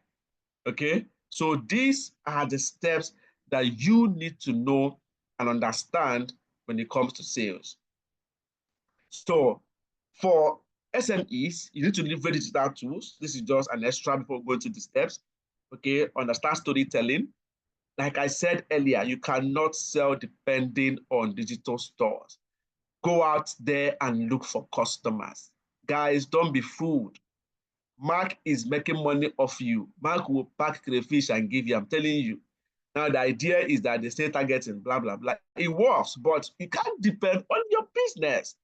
okay? So these are the steps that you need to know and understand when it comes to sales. So for SMEs, you need to leverage digital tools. This is just an extra before going to the steps. Okay, understand storytelling. Like I said earlier, you cannot sell depending on digital stores. Go out there and look for customers. Guys, don't be fooled. Mark is making money off you. Mark will pack crayfish and give you, I'm telling you. Now, the idea is that they say targeting, blah, blah, blah. It works, but you can't depend on your business.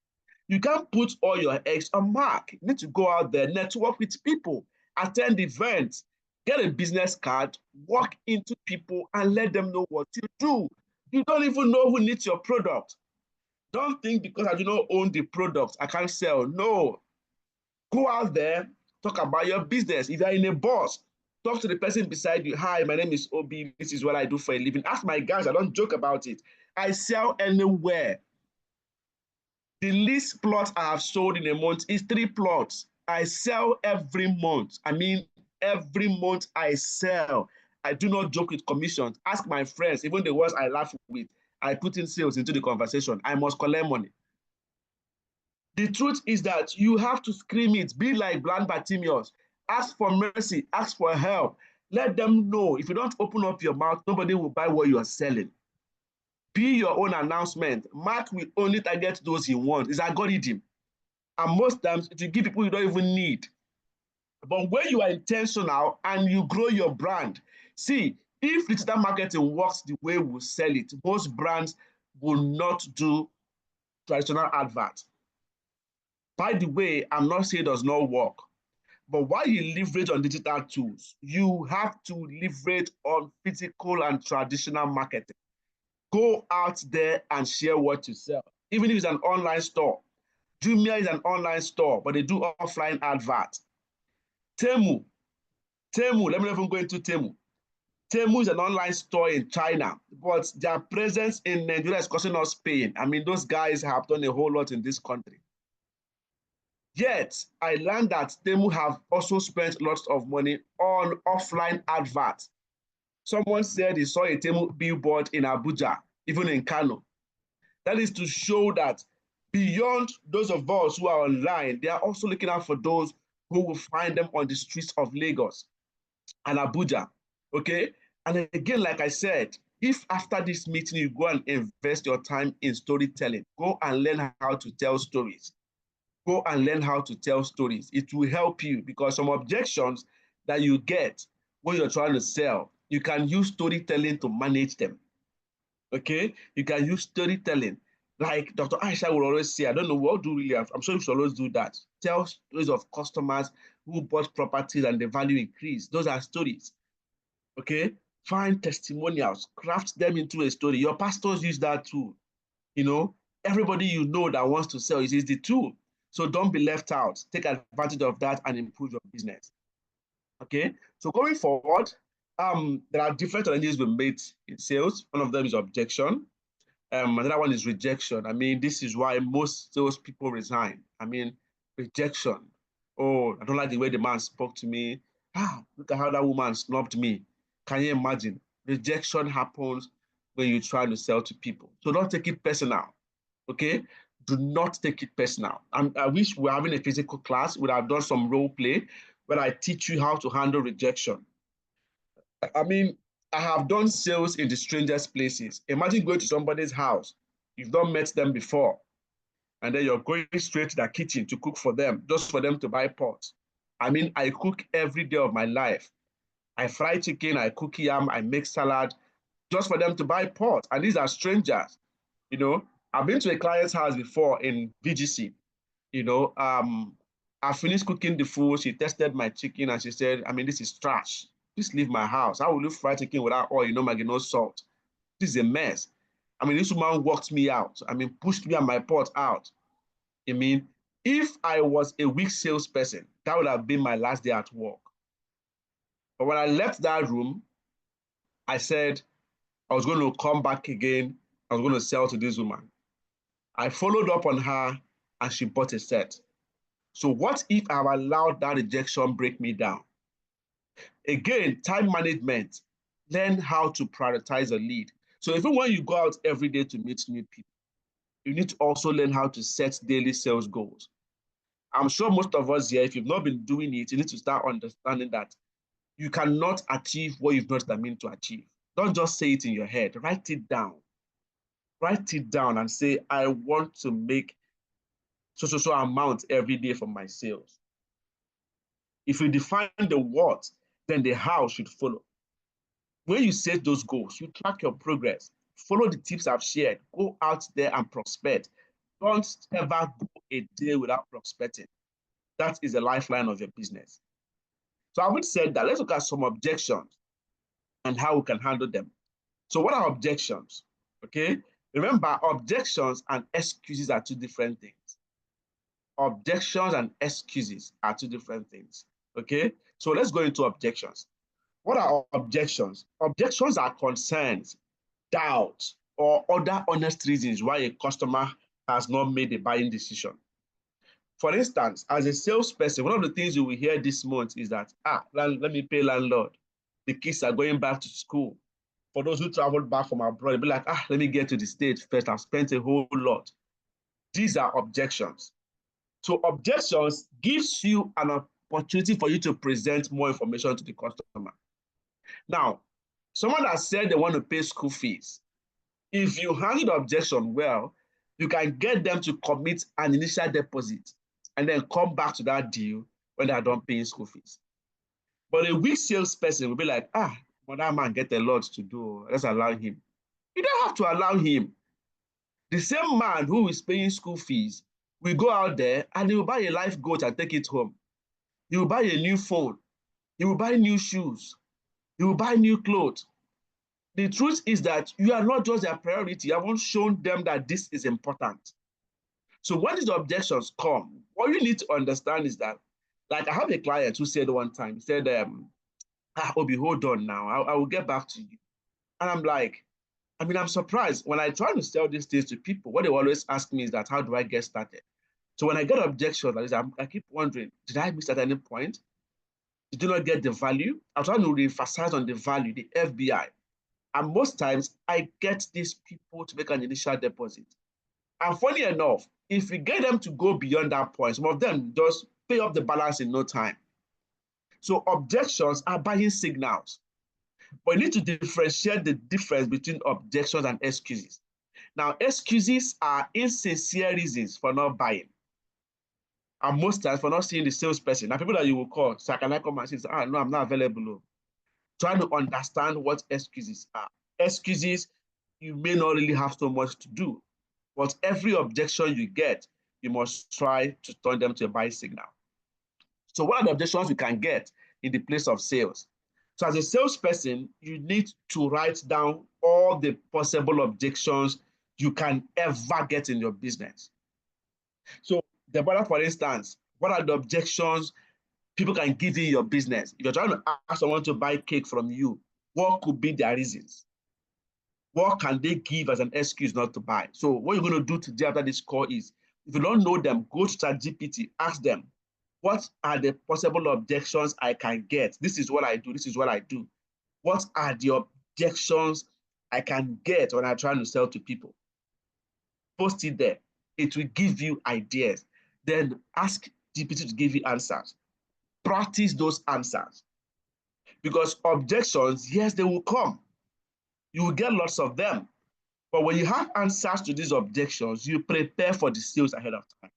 You can't put all your eggs on Mark. You need to go out there, network with people, attend events, get a business card, walk into people and let them know what you do. You don't even know who needs your product. Don't think because I do not own the product, I can't sell. No. Go out there, talk about your business. If you're in a bus, talk to the person beside you. Hi, my name is Obi. This is what I do for a living. Ask my guys, I don't joke about it. I sell anywhere. The least plot I have sold in a month is 3 plots. I sell every month. I mean, every month I sell. I do not joke with commissions. Ask my friends, even the ones I laugh with. I put in sales into the conversation. I must collect money. The truth is that you have to scream it. Be like blind Bartimaeus. Ask for mercy. Ask for help. Let them know. If you don't open up your mouth, nobody will buy what you are selling. Be your own announcement. Mark will only target those he wants. It's algorithm. And most times, it will give people you don't even need. But when you are intentional and you grow your brand, see, if digital marketing works the way we sell it, most brands will not do traditional adverts. By the way, I'm not saying it does not work. But while you leverage on digital tools, you have to leverage on physical and traditional marketing. Go out there and share what you sell. Even if it's an online store. Jumia is an online store, but they do offline adverts. Temu, let me not even go into Temu. Temu is an online store in China, but their presence in Nigeria is costing us pain. I mean, those guys have done a whole lot in this country. Yet, I learned that Temu have also spent lots of money on offline adverts. Someone said he saw a Temu billboard in Abuja, even in Kano. That is to show that beyond those of us who are online, they are also looking out for those who will find them on the streets of Lagos and Abuja, okay? And again, like I said, if after this meeting you go and invest your time in storytelling, go and learn how to tell stories. Go and learn how to tell stories. It will help you because some objections that you get when you're trying to sell, you can use storytelling to manage them. Okay? You can use storytelling. Like Dr. Aisha will always say, I don't know what do really have. I'm sure you should always do that. Tell stories of customers who bought properties and the value increased. Those are stories. Okay? Find testimonials, craft them into a story. Your pastors use that too. You know, everybody you know that wants to sell is the tool. So don't be left out. Take advantage of that and improve your business. Okay? So going forward, there are different challenges we made in sales. One of them is objection. Another one is rejection. I mean, this is why most salespeople resign. I mean, rejection. Oh, I don't like the way the man spoke to me. Look at how that woman snubbed me. Can you imagine? Rejection happens when you try to sell to people. So don't take it personal, okay? Do not take it personal. I wish we were having a physical class. We would have done some role play where I teach you how to handle rejection. I mean, I have done sales in the strangest places. Imagine going to somebody's house. You've not met them before. And then you're going straight to their kitchen to cook for them, just for them to buy pots. I mean, I cook every day of my life. I fry chicken, I cook yam, I make salad, just for them to buy pots. And these are strangers. You know, I've been to a client's house before in VGC. You know, I finished cooking the food. She tested my chicken and she said, I mean, this is trash. Please leave my house. How will you fry chicken without oil, no Maggi, no salt? This is a mess. I mean, this woman walked me out. I mean, pushed me and my pot out. I mean, if I was a weak salesperson, that would have been my last day at work. But when I left that room, I said I was going to come back again. I was going to sell to this woman. I followed up on her and she bought a set. So what if I've allowed that rejection break me down? Again, time management, learn how to prioritize a lead. So even when you go out every day to meet new people, you need to also learn how to set daily sales goals. I'm sure most of us here, if you've not been doing it, you need to start understanding that you cannot achieve what you've not determined to achieve. Don't just say it in your head, write it down. Write it down and say, I want to make so amount every day from my sales. If you define the what, then the how should follow. When you set those goals, you track your progress, follow the tips I've shared, go out there and prospect. Don't ever go a day without prospecting. That is the lifeline of your business. So having said that, let's look at some objections and how we can handle them. So what are objections? Okay, remember, objections and excuses are two different things. Objections and excuses are two different things. Okay, so let's go into objections. What are objections? Objections are concerns, doubts, or other honest reasons why a customer has not made a buying decision. For instance, as a salesperson, one of the things you will hear this month is that, let me pay landlord. The kids are going back to school. For those who traveled back from abroad, they'll be like, let me get to the States first. I've spent a whole lot. These are objections. So objections gives you an opportunity for you to present more information to the customer. Now, someone has said they want to pay school fees. If you handle the objection well, you can get them to commit an initial deposit and then come back to that deal when they are done paying school fees. But a weak salesperson will be like, but that man get a lot to do. Let's allow him. You don't have to allow him. The same man who is paying school fees will go out there and he will buy a life goat and take it home. He will buy a new phone. He will buy new shoes. He will buy new clothes. The truth is that you are not just their priority. You haven't shown them that this is important. So when these objections come, what you need to understand is that, like I have a client who said one time, he said, Obi, hold on now. I will get back to you. And I'm like, I'm surprised. When I try to sell these things to people, what they always ask me is that, how do I get started? So when I get objections like this, I keep wondering, did I miss at any point? Did you not get the value? I'm trying to re-emphasize on the value, the FBI. And most times, I get these people to make an initial deposit. And funny enough, if we get them to go beyond that point, some of them just pay up the balance in no time. So objections are buying signals. But you need to differentiate the difference between objections and excuses. Now, excuses are insincere reasons for not buying. And most times for not seeing the salesperson. Now, people that you will call, so can I come and say, no, I'm not available. Trying to understand what excuses are. Excuses, you may not really have so much to do, but every objection you get, you must try to turn them to a buy signal. So what are the objections you can get in the place of sales? So as a salesperson, you need to write down all the possible objections you can ever get in your business. So Deborah, for instance, what are the objections people can give you in your business? If you're trying to ask someone to buy cake from you, what could be their reasons? What can they give as an excuse not to buy? So what you're going to do today after this call is, if you don't know them, go to ChatGPT, ask them, what are the possible objections I can get? This is what I do. This is what I do. What are the objections I can get when I'm trying to sell to people? Post it there. It will give you ideas. Then ask GPT to give you answers. Practice those answers. Because objections, yes, they will come. You will get lots of them. But when you have answers to these objections, you prepare for the sales ahead of time.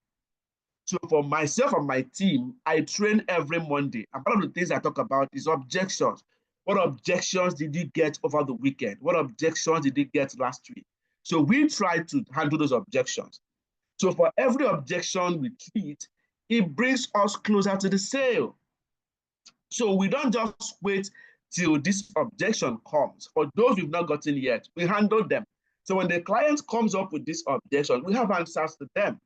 So for myself and my team, I train every Monday. And one of the things I talk about is objections. What objections did you get over the weekend? What objections did you get last week? So we try to handle those objections. So for every objection we treat, it brings us closer to the sale. So we don't just wait till this objection comes. For those we've not gotten yet, we handle them. So when the client comes up with this objection, we have answers to them.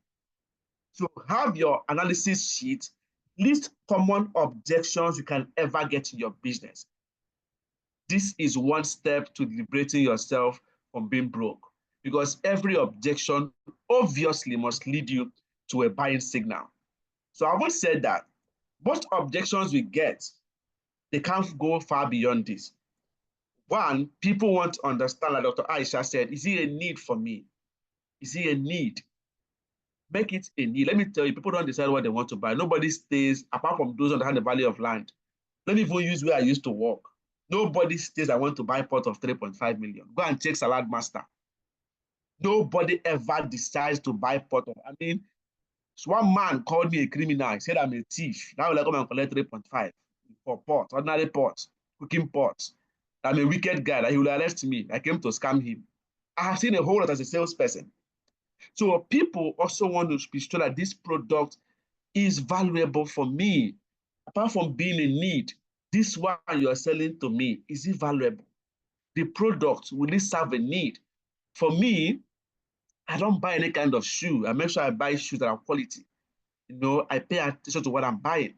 So have your analysis sheet, list common objections you can ever get in your business. This is one step to liberating yourself from being broke, because every objection obviously must lead you to a buying signal. So I once said that most objections we get, they can't go far beyond this. One, people want to understand, like Dr. Aisha said, is it a need for me? Is it a need? Make it a need. Let me tell you, people don't decide what they want to buy. Nobody stays, apart from those that have the value of land. Let me even use where I used to work. Nobody stays, I want to buy a pot of 3.5 million. Go and check Salad Master. Nobody ever decides to buy pot of, I mean, so one man called me a criminal. He said I'm a thief. Now I come and collect 3.5 for pot, ordinary pot, cooking pot. I'm a wicked guy that he will arrest me. I came to scam him. I have seen a whole lot as a salesperson. So people also want to be sure that this product is valuable for me. Apart from being a need, this one you are selling to me, is it valuable? The product, will it serve a need? For me, I don't buy any kind of shoe. I make sure I buy shoes that are quality. You know, I pay attention to what I'm buying.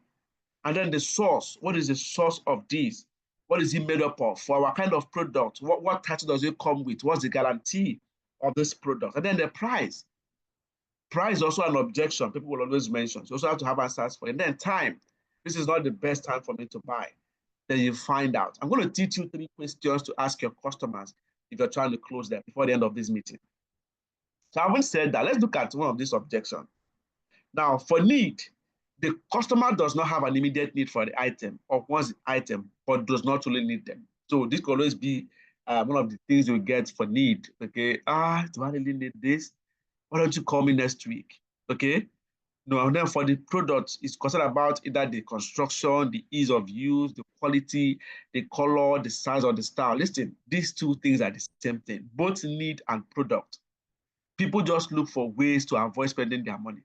And then the source, what is the source of this? What is it made up of? For our kind of product, what title does it come with? What's the guarantee of this product? And then the price. Price is also an objection people will always mention. So you also have to have answers for it. And then time. This is not the best time for me to buy. Then you find out. I'm going to teach you 3 questions to ask your customers if you're trying to close them before the end of this meeting. So having said that, let's look at one of these objections. Now, for need, the customer does not have an immediate need for the item or wants the item, but does not really need them. So this could always be one of the things you get for need. Okay, do I really need this? Why don't you call me next week? Okay. No, and then for the product, it's concerned about either the construction, the ease of use, the quality, the color, the size, or the style. Listen, these two things are the same thing, both need and product. People just look for ways to avoid spending their money.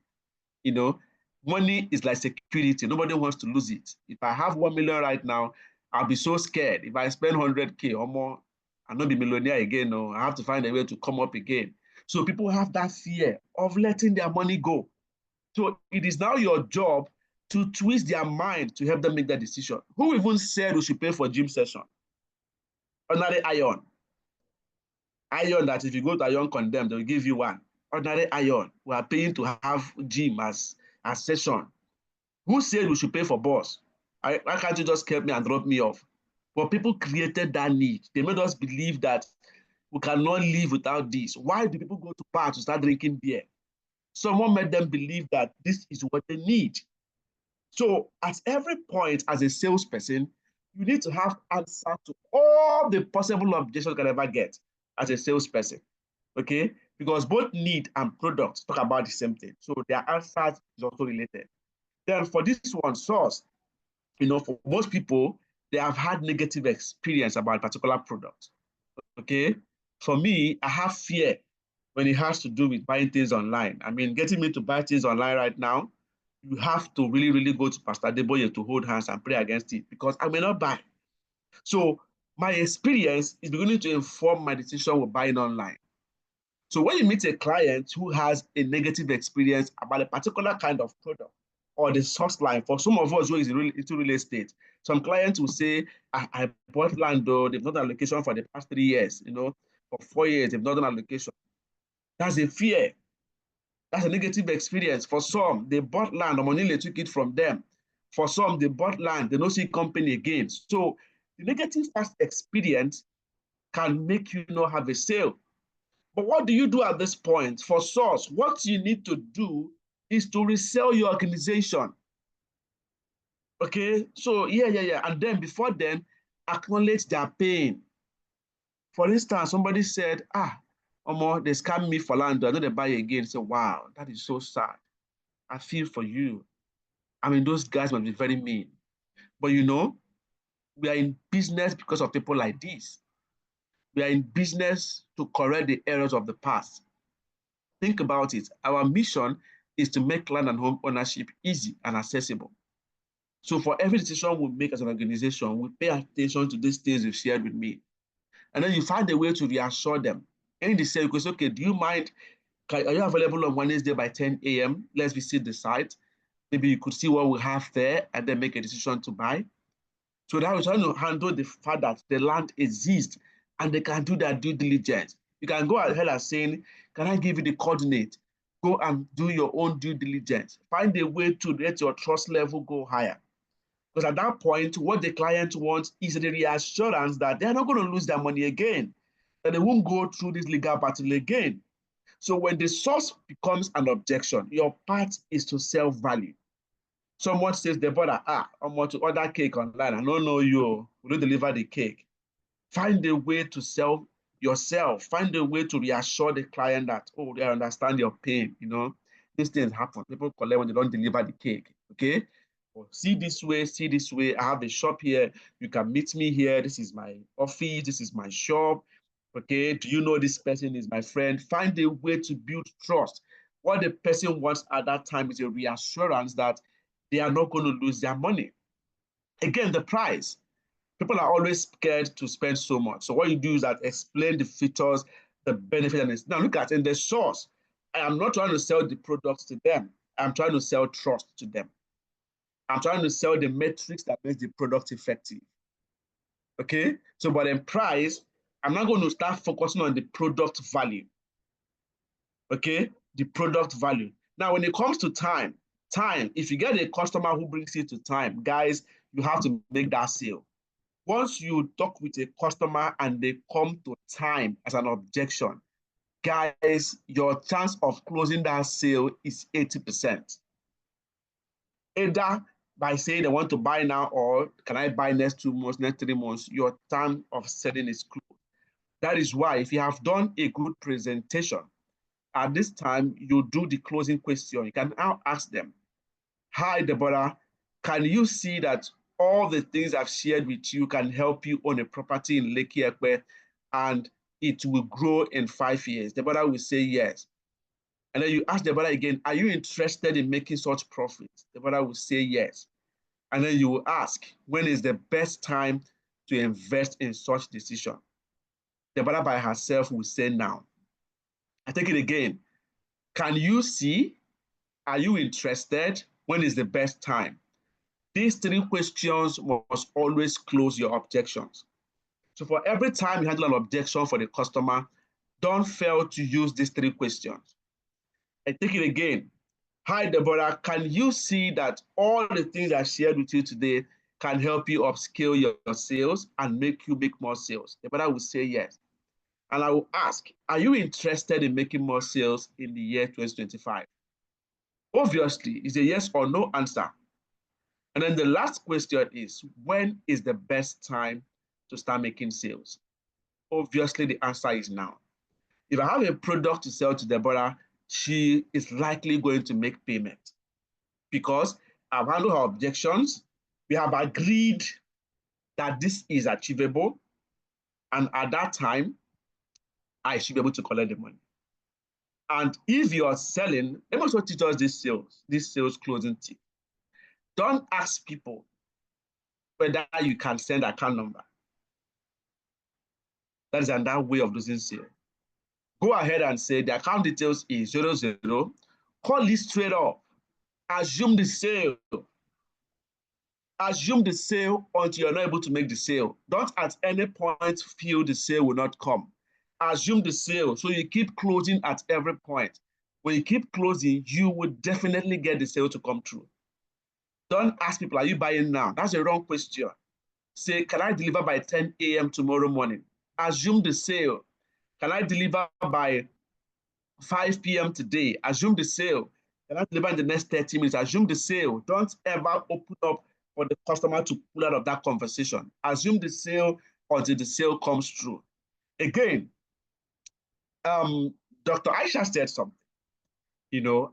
You know, money is like security. Nobody wants to lose it. If I have 1 million right now, I'll be so scared. If I spend 100K or more, I'll not be millionaire again. No, I have to find a way to come up again. So people have that fear of letting their money go. So it is now your job to twist their mind to help them make that decision. Who even said we should pay for gym session? Ordinary iron. Iron that if you go to Iron Condemn, they'll give you one. Ordinary iron. We are paying to have gym as session. Who said we should pay for bus? Why can't you just help me and drop me off? But people created that need. They made us believe that we cannot live without this. Why do people go to bars to start drinking beer? Someone made them believe that this is what they need. So at every point as a salesperson, you need to have answers to all the possible objections you can ever get as a salesperson, okay? Because both need and product talk about the same thing. So their answers is also related. Then for this one, source, you know, for most people, they have had negative experience about a particular product, okay? For me, I have fear when it has to do with buying things online. I mean, getting me to buy things online right now, you have to really, really go to Pastor Deboye to hold hands and pray against it because I may not buy. So my experience is beginning to inform my decision with buying online. So when you meet a client who has a negative experience about a particular kind of product or the source line, for some of us who is into real estate, some clients will say, I bought land, though, they've not done allocation for the past 3 years, you know, for 4 years, they've not done allocation. That's a fear. That's a negative experience. For some, they bought land, Omonile took it from them. For some, they bought land, they don't see company again. So the negative past experience can make you not have a sale. But what do you do at this point? For source, what you need to do is to resell your organization. Okay, so yeah. And then before then, acknowledge their pain. For instance, somebody said, Omo, they scam me for land. I know they buy again. Say, wow, that is so sad. I feel for you. I mean, those guys must be very mean. But you know, we are in business because of people like this. We are in business to correct the errors of the past. Think about it. Our mission is to make land and home ownership easy and accessible. So for every decision we make as an organization, we pay attention to these things you've shared with me. And then you find a way to reassure them. And they say, okay, do you mind Are you available on Wednesday by 10 a.m.? Let's visit the site. Maybe you could see what we have there and then make a decision to buy. So that was trying to handle the fact that the land exists and they can do their due diligence. You can go ahead and saying, can I give you the coordinate? Go and do your own due diligence. Find a way to let your trust level go higher. Because at that point, what the client wants is the reassurance that they're not going to lose their money again, that they won't go through this legal battle again. So when the source becomes an objection, your part is to sell value. Someone says, the brother, I'm going to order cake online. I don't know you, will you deliver the cake? Find a way to sell yourself. Find a way to reassure the client that, oh, they understand your pain. You know, these things happen. People collect when they don't deliver the cake. Okay. Well, see this way. I have a shop here. You can meet me here. This is my office. This is my shop. Okay. Do you know this person is my friend? Find a way to build trust. What the person wants at that time is a reassurance that they are not going to lose their money. Again, the price. People are always scared to spend so much. So what you do is that explain the features, the benefit, and this. Now look at in the source. I am not trying to sell the products to them. I'm trying to sell trust to them. I'm trying to sell the metrics that makes the product effective. Okay? So but in price, I'm not going to start focusing on the product value. Okay? The product value. Now, when it comes to time, if you get a customer who brings you to time, guys, you have to make that sale. Once you talk with a customer and they come to time as an objection, guys, your chance of closing that sale is 80%. Either by saying they want to buy now or can I buy next 2 months, next 3 months, your time of selling is closed. That is why if you have done a good presentation, at this time, you do the closing question. You can now ask them, hi, Deborah, can you see that all the things I've shared with you can help you own a property in Lekki Epe and it will grow in 5 years? Deborah will say yes. And then you ask Deborah again, are you interested in making such profits? Deborah will say yes. And then you will ask, when is the best time to invest in such decision? Deborah by herself will say now. I take it again. Can you see? Are you interested? When is the best time? These 3 questions must always close your objections. So for every time you handle an objection for the customer, don't fail to use these 3 questions. I take it again. Hi, Deborah, can you see that all the things I shared with you today can help you upscale your sales and make you make more sales? Deborah will say yes. And I will ask, are you interested in making more sales in the year 2025? Obviously, it's a yes or no answer. And then the last question is, when is the best time to start making sales? Obviously, the answer is now. If I have a product to sell to Deborah, she is likely going to make payment because I've handled her objections. We have agreed that this is achievable. And at that time, I should be able to collect the money. And if you're selling, let me also teach us this sales closing tip. Don't ask people whether you can send account number. That is another way of losing sale. Go ahead and say the account details is 00. Call it straight up. Assume the sale. Assume the sale until you're not able to make the sale. Don't at any point feel the sale will not come. Assume the sale. So you keep closing at every point. When you keep closing, you will definitely get the sale to come through. Don't ask people, are you buying now? That's a wrong question. Say, can I deliver by 10 a.m. tomorrow morning? Assume the sale. Can I deliver by 5 p.m. today? Assume the sale. Can I deliver in the next 30 minutes? Assume the sale. Don't ever open up for the customer to pull out of that conversation. Assume the sale until the sale comes through. Again, Dr. Aisha said something,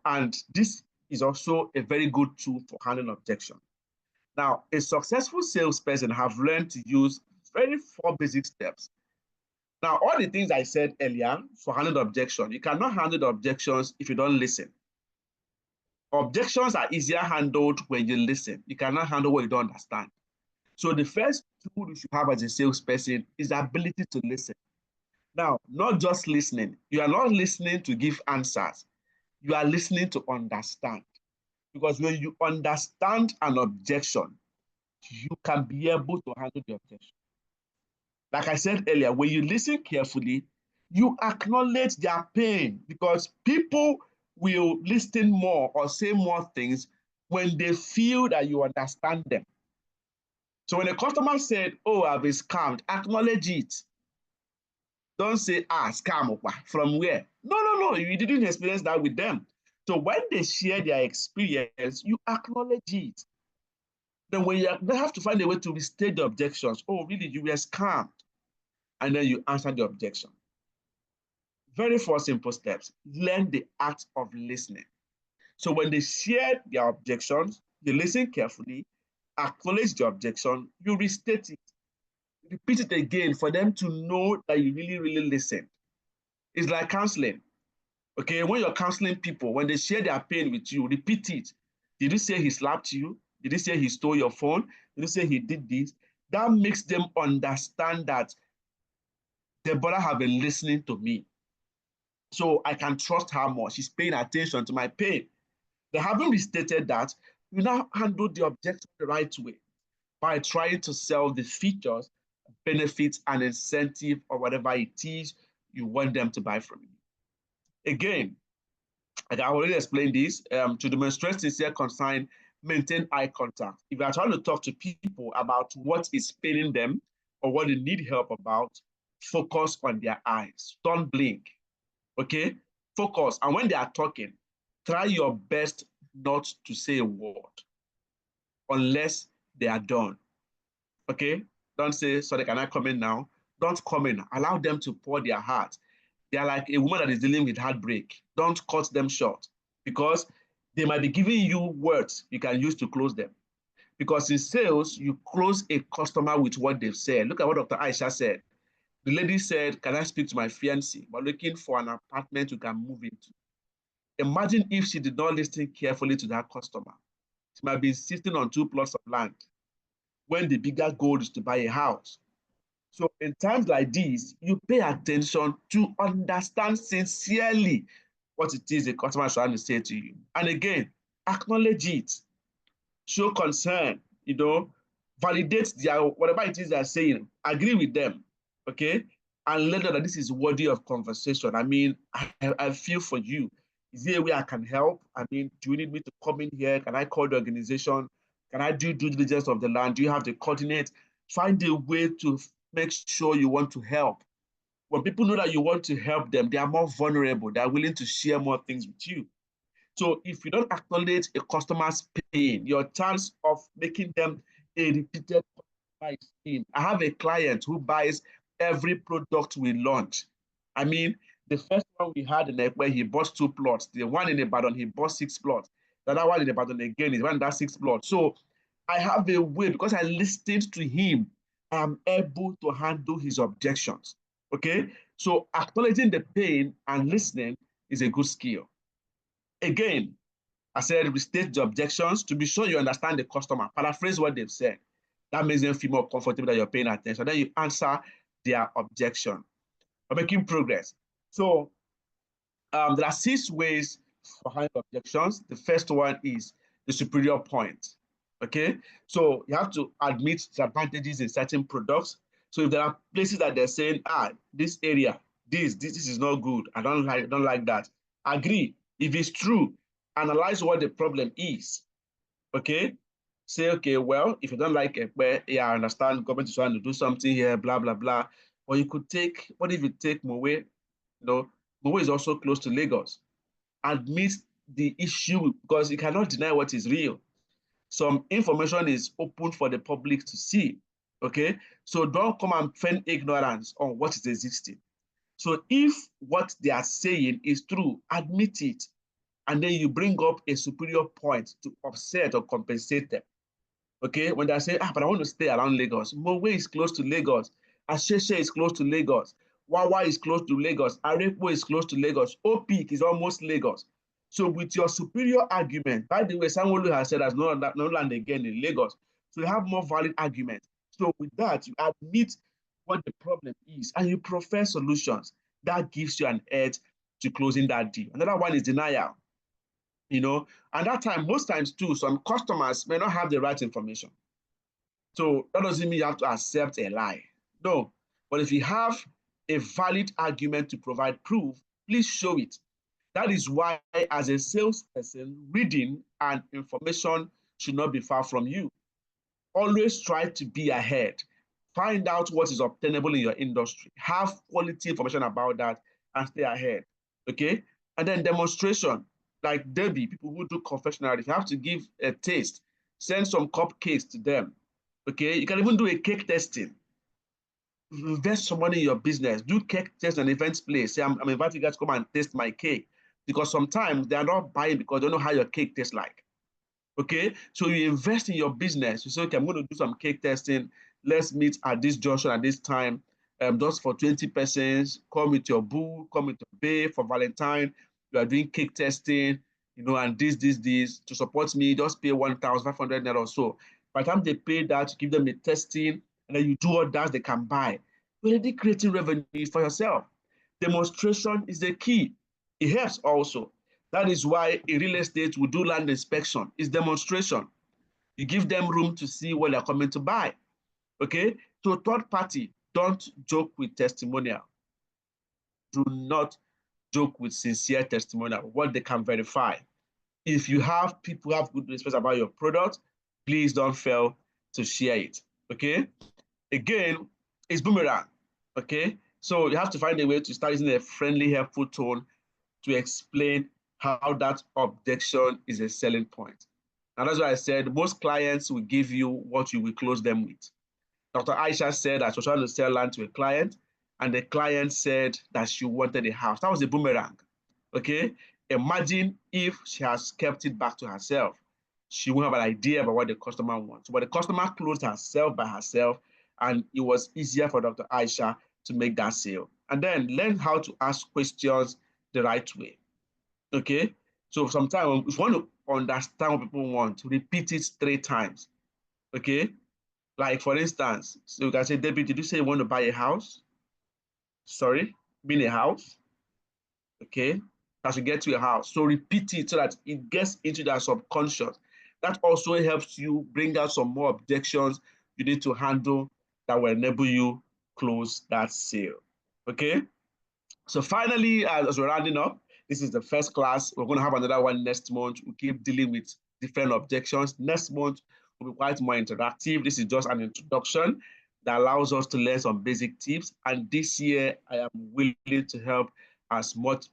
and this is also a very good tool for handling objection. Now, a successful salesperson have learned to use 4 basic steps. Now, all the things I said earlier for handling objection, you cannot handle the objections if you don't listen. Objections are easier handled when you listen. You cannot handle what you don't understand. So the first tool you should have as a salesperson is the ability to listen. Now, not just listening. You are not listening to give answers. You are listening to understand. Because when you understand an objection, you can be able to handle the objection. Like I said earlier, when you listen carefully, you acknowledge their pain, because people will listen more or say more things when they feel that you understand them. So when a customer said, oh, I've been scammed, acknowledge it. Don't say, scam, from where? No, you didn't experience that with them. So when they share their experience, you acknowledge it. Then when they have to find a way to restate the objections. Oh, really, you were scammed. And then you answer the objection. Very four simple steps. Learn the art of listening. So when they share their objections, you listen carefully, acknowledge the objection, you restate it, repeat it again for them to know that you really, really listen. It's like counseling. Okay, when you're counseling people, when they share their pain with you, repeat it. Did you say he slapped you? Did you say he stole your phone? Did you say he did this? That makes them understand that the brother have been listening to me. So I can trust her more. She's paying attention to my pain. They haven't restated that. You now handle the objection the right way by trying to sell the features, benefits, and incentive, or whatever it is you want them to buy from you. Again, like I already explained this, to demonstrate sincere concern, maintain eye contact. If you are trying to talk to people about what is paining them or what they need help about, focus on their eyes. Don't blink. Okay? Focus. And when they are talking, try your best not to say a word unless they are done. Okay? Don't say, sorry, can I come in now? Don't come in. Allow them to pour their heart. They are like a woman that is dealing with heartbreak. Don't cut them short, because they might be giving you words you can use to close them. Because in sales, you close a customer with what they've said. Look at what Dr. Aisha said. The lady said, can I speak to my fiancé? We're looking for an apartment we can move into. Imagine if she did not listen carefully to that customer. She might be insisting on 2 plots of land when the bigger goal is to buy a house. So in times like this, you pay attention to understand sincerely what it is the customer is trying to say to you. And again, acknowledge it. Show concern, validate their whatever it is they're saying, agree with them, okay? And let them know that this is worthy of conversation. I mean, I feel for you. Is there a way I can help? I mean, do you need me to come in here? Can I call the organization? Can I do due diligence of the land? Do you have the coordinate? Find a way to make sure you want to help. When people know that you want to help them, they are more vulnerable. They are willing to share more things with you. So if you don't acknowledge a customer's pain, your chance of making them a repeated customer is thin. I have a client who buys every product we launch. I mean, the first one we had in Ekpe, he bought 2 plots. The one in Ibadan, he bought 6 plots. The other one in Ibadan again, he bought that 6 plots. So I have a way, because I listened to him, I am able to handle his objections. Okay? So acknowledging the pain and listening is a good skill. Again, I said restate the objections to be sure you understand the customer. Paraphrase what they've said. That makes them feel more comfortable that you're paying attention. Then you answer their objection. We're making progress. So there are 6 ways for handling objections. The first one is the superior point. Okay, so you have to admit the advantages in certain products. So if there are places that they're saying, this area, this is not good, I don't like that. Agree. If it's true, analyze what the problem is. Okay, say, okay, well, if you don't like it, I understand government is trying to do something here, blah blah blah. Or you could take, what if you take Mowe? Mowe is also close to Lagos. Admit the issue, because you cannot deny what is real. Some information is open for the public to see, okay? So don't come and feign ignorance on what is existing. So if what they are saying is true, admit it, and then you bring up a superior point to offset or compensate them, okay? When they say, but I want to stay around Lagos, Mowe is close to Lagos, Asheshe is close to Lagos, Wawa is close to Lagos, Arepo is close to Lagos, Opik is almost Lagos. So with your superior argument, by the way, Sanwo-Olu has said there's no land again in Lagos. So you have more valid argument. So with that, you admit what the problem is and you prefer solutions, that gives you an edge to closing that deal. Another one is denial. And that time, most times too, some customers may not have the right information. So that doesn't mean you have to accept a lie. No. But if you have a valid argument to provide proof, please show it. That is why, as a salesperson, reading and information should not be far from you. Always try to be ahead. Find out what is obtainable in your industry. Have quality information about that and stay ahead. Okay? And then demonstration, like Debbie, people who do confectionery, if you have to give a taste, send some cupcakes to them. Okay? You can even do a cake testing. Invest some money in your business. Do cake test and events place. Say, I'm inviting you guys to come and taste my cake. Because sometimes they are not buying because they don't know how your cake tastes like. Okay, so you invest in your business. You say, okay, I'm going to do some cake testing. Let's meet at this junction at this time. Just for 20 persons. Come with your boo, come with your babe for Valentine. You are doing cake testing, and this to support me. Just pay 1,500 naira or so. By the time they pay that, you give them a testing, and then you do all that they can buy. You're already creating revenue for yourself. Demonstration is the key. It helps also. That is why in real estate, we do land inspection. It's demonstration. You give them room to see what they're coming to buy. Okay? So third party, don't joke with testimonial. Do not joke with sincere testimonial, what they can verify. If you have people who have good response about your product, please don't fail to share it. Okay? Again, it's boomerang. Okay? So you have to find a way to start using a friendly, helpful tone to explain how that objection is a selling point. And that's why I said most clients will give you what you will close them with. Dr. Aisha said that she was trying to sell land to a client, and the client said that she wanted a house. That was a boomerang. Okay? Imagine if she has kept it back to herself. She won't have an idea about what the customer wants. But the customer closed herself by herself, and it was easier for Dr. Aisha to make that sale. And then learn how to ask questions the right way. Okay, so sometimes if you want to understand what people want, repeat it 3 times. Okay, like for instance, so you can say, Debbie, did you say you want to buy a house? Sorry, mean a house? Okay, as you get to a house, so repeat it so that it gets into their subconscious. That also helps you bring out some more objections you need to handle that will enable you close that sale. Okay, so finally, as we're rounding up, this is the first class. We're going to have another one next month. We'll keep dealing with different objections. Next month will be quite more interactive. This is just an introduction that allows us to learn some basic tips. And this year, I am willing to help as much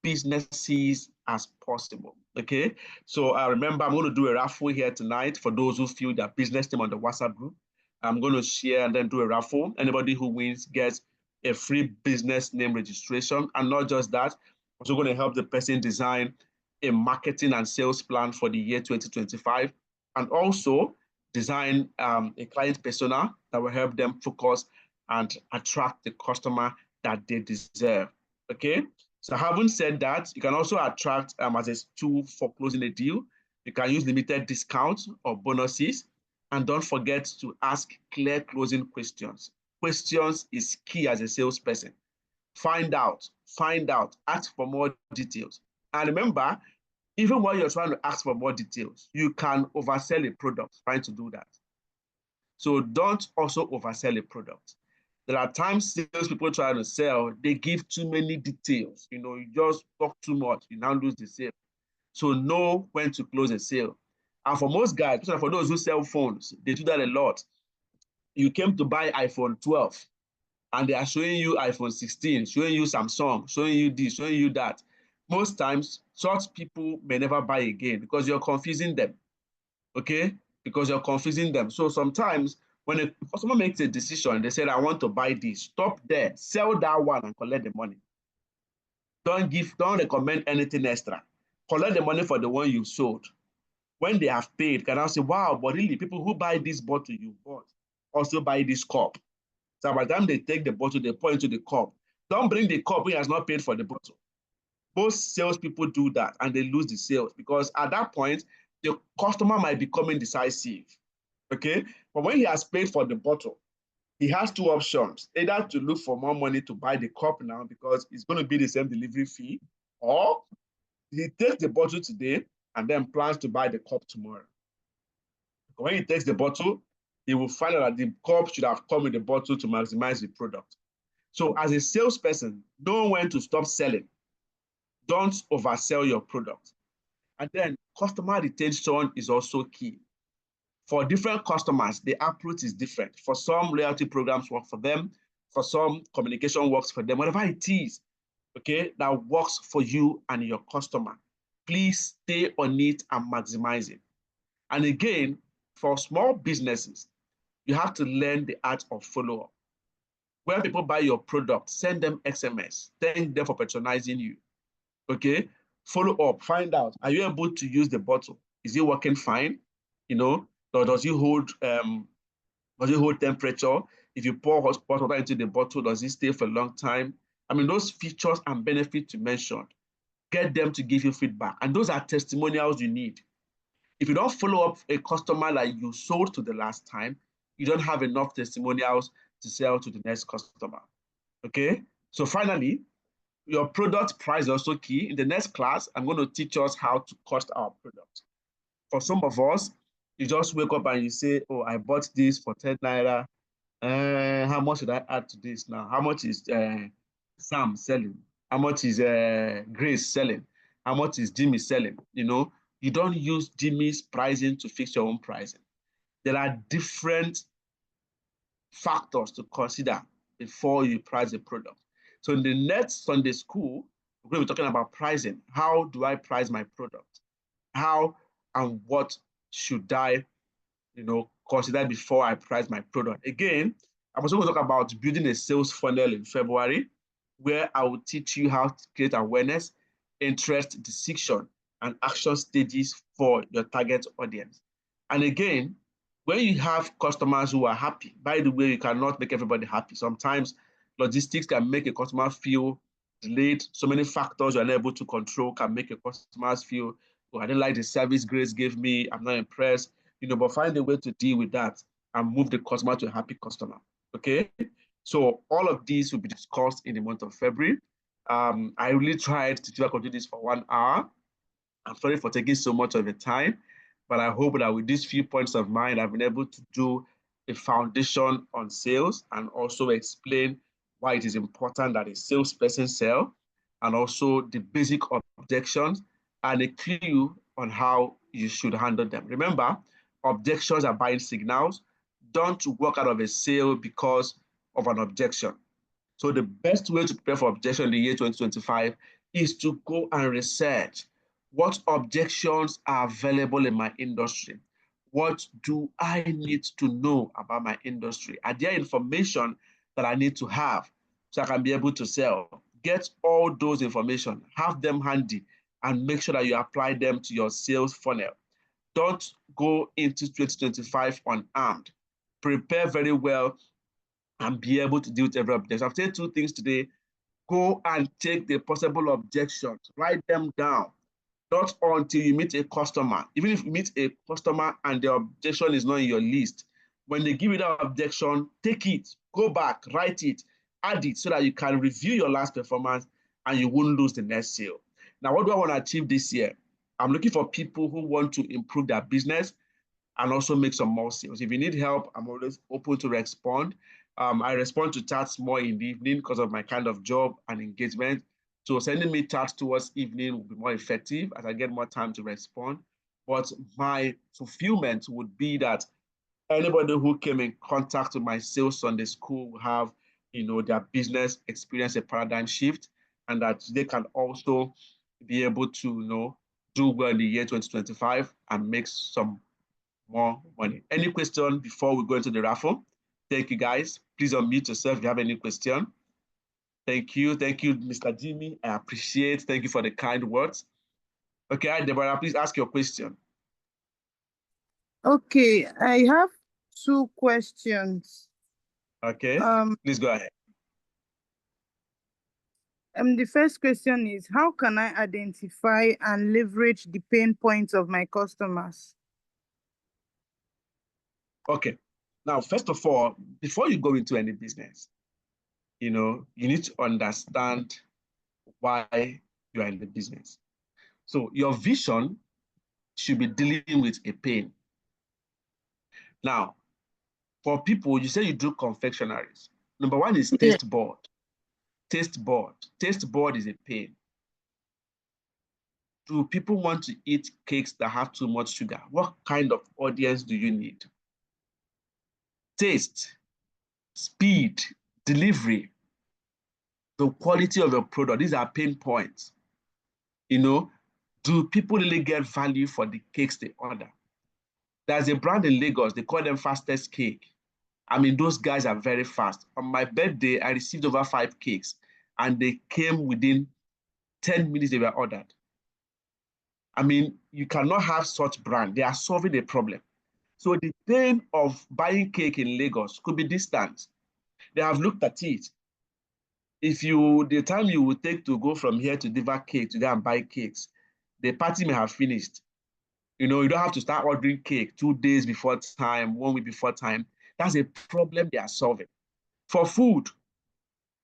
businesses as possible. Okay, so remember, I'm going to do a raffle here tonight for those who feel their business name on the WhatsApp group. I'm going to share and then do a raffle. Anybody who wins gets a free business name registration. And not just that, I'm also going to help the person design a marketing and sales plan for the year 2025, and also design a client persona that will help them focus and attract the customer that they deserve. Okay, so having said that, you can also attract as a tool for closing a deal. You can use limited discounts or bonuses, and don't forget to ask clear closing questions. Questions is key as a salesperson. Find out, ask for more details. And remember, even while you're trying to ask for more details, you can oversell a product trying to do that. So don't also oversell a product. There are times salespeople trying to sell, they give too many details. You just talk too much, you now lose the sale. So know when to close a sale. And for most guys, especially for those who sell phones, they do that a lot. You came to buy iPhone 12, and they are showing you iPhone 16, showing you Samsung, showing you this, showing you that. Most times, such people may never buy again because you're confusing them, okay? Because you're confusing them. So sometimes when a customer makes a decision, they say, I want to buy this, stop there, sell that one and collect the money. Don't recommend anything extra. Collect the money for the one you sold. When they have paid, can I say, wow, but really, people who buy this bottle you bought also buy this cup. So by the time they take the bottle, they pour into the cup. Don't bring the cup when he has not paid for the bottle. Most salespeople do that and they lose the sales because at that point, the customer might become indecisive. Okay? But when he has paid for the bottle, he has two options, either to look for more money to buy the cup now because it's going to be the same delivery fee, or he takes the bottle today and then plans to buy the cup tomorrow. When he takes the bottle, he will find out that the cup should have come with the bottle to maximize the product. So as a salesperson, know when to stop selling. Don't oversell your product. And then customer retention is also key. For different customers, the approach is different. For some, loyalty programs work for them. For some, communication works for them. Whatever it is, okay, that works for you and your customer, please stay on it and maximize it. And again, for small businesses, you have to learn the art of follow-up. When people buy your product, send them SMS, thank them for patronizing you. Okay, follow up, find out, are you able to use the bottle? Is it working fine? You know, or does it hold temperature? If you pour hot water into the bottle, does it stay for a long time? I mean, those features and benefits you mentioned, get them to give you feedback. And those are testimonials you need. If you don't follow up a customer like you sold to the last time, you don't have enough testimonials to sell to the next customer. Okay, so finally, your product price is also key. In the next class, I'm going to teach us how to cost our product. For some of us, you just wake up and you say, oh, I bought this for 10 naira. How much should I add to this now? How much is Sam selling? How much is Grace selling? How much is Jimmy selling? You know, you don't use Jimmy's pricing to fix your own pricing. There are different factors to consider before you price a product. So in the next Sunday school, we're going to be talking about pricing. How do I price my product? How and what should I, consider before I price my product? Again, I'm also going to talk about building a sales funnel in February, where I will teach you how to create awareness, interest, decision, and action stages for your target audience. And again, when you have customers who are happy, by the way, you cannot make everybody happy. Sometimes logistics can make a customer feel delayed. So many factors you're unable to control can make your customers feel, oh, I didn't like the service Grace gave me, I'm not impressed. But find a way to deal with that and move the customer to a happy customer. Okay? So all of these will be discussed in the month of February. I really tried to do this for 1 hour. I'm sorry for taking so much of the time, but I hope that with these few points of mine, I've been able to do a foundation on sales and also explain why it is important that a salesperson sell, and also the basic objections and a clue on how you should handle them. Remember, objections are buying signals. Don't walk out of a sale because of an objection. So the best way to prepare for objection in the year 2025 is to go and research what objections are available in my industry. What do I need to know about my industry? Are there information that I need to have so I can be able to sell? Get all those information, have them handy, and make sure that you apply them to your sales funnel. Don't go into 2025 unarmed. Prepare very well and be able to deal with every objection. I've said two things today. Go and take the possible objections, write them down. Not until you meet a customer. Even if you meet a customer and the objection is not in your list, when they give you that objection, take it, go back, write it, add it so that you can review your last performance and you won't lose the next sale. Now, what do I want to achieve this year? I'm looking for people who want to improve their business and also make some more sales. If you need help, I'm always open to respond. I respond to chats more in the evening because of my kind of job and engagement. So sending me chats towards evening will be more effective as I get more time to respond. But my fulfillment would be that anybody who came in contact with my Sales Sunday School will have, their business experience a paradigm shift, and that they can also be able to, do well in the year 2025 and make some more money. Any question before we go into the raffle? Thank you, guys. Please unmute yourself if you have any question. Thank you, Mr. Jimmy. I appreciate. Thank you for the kind words. Okay, Deborah, please ask your question. Okay, I have 2 questions. Okay, please go ahead. The first question is, how can I identify and leverage the pain points of my customers? Okay, Now, first of all, before you go into any business, you need to understand why you are in the business. So your vision should be dealing with a pain. Now, for people, you say you do confectionaries. Number one is taste board. Taste board. Taste board is a pain. Do people want to eat cakes that have too much sugar? What kind of audience do you need? Taste, speed, delivery, the quality of your product. These are pain points. Do people really get value for the cakes they order? There's a brand in Lagos, they call them Fastest Cake. I mean, those guys are very fast. On my birthday, I received over 5 cakes, and they came within 10 minutes they were ordered. I mean, you cannot have such brand. They are solving a problem. So the pain of buying cake in Lagos could be distance. They have looked at it. The time you would take to go from here to deliver cake to go and buy cakes, the party may have finished. You don't have to start ordering cake 2 days before time, 1 week before time. That's a problem they are solving. For food,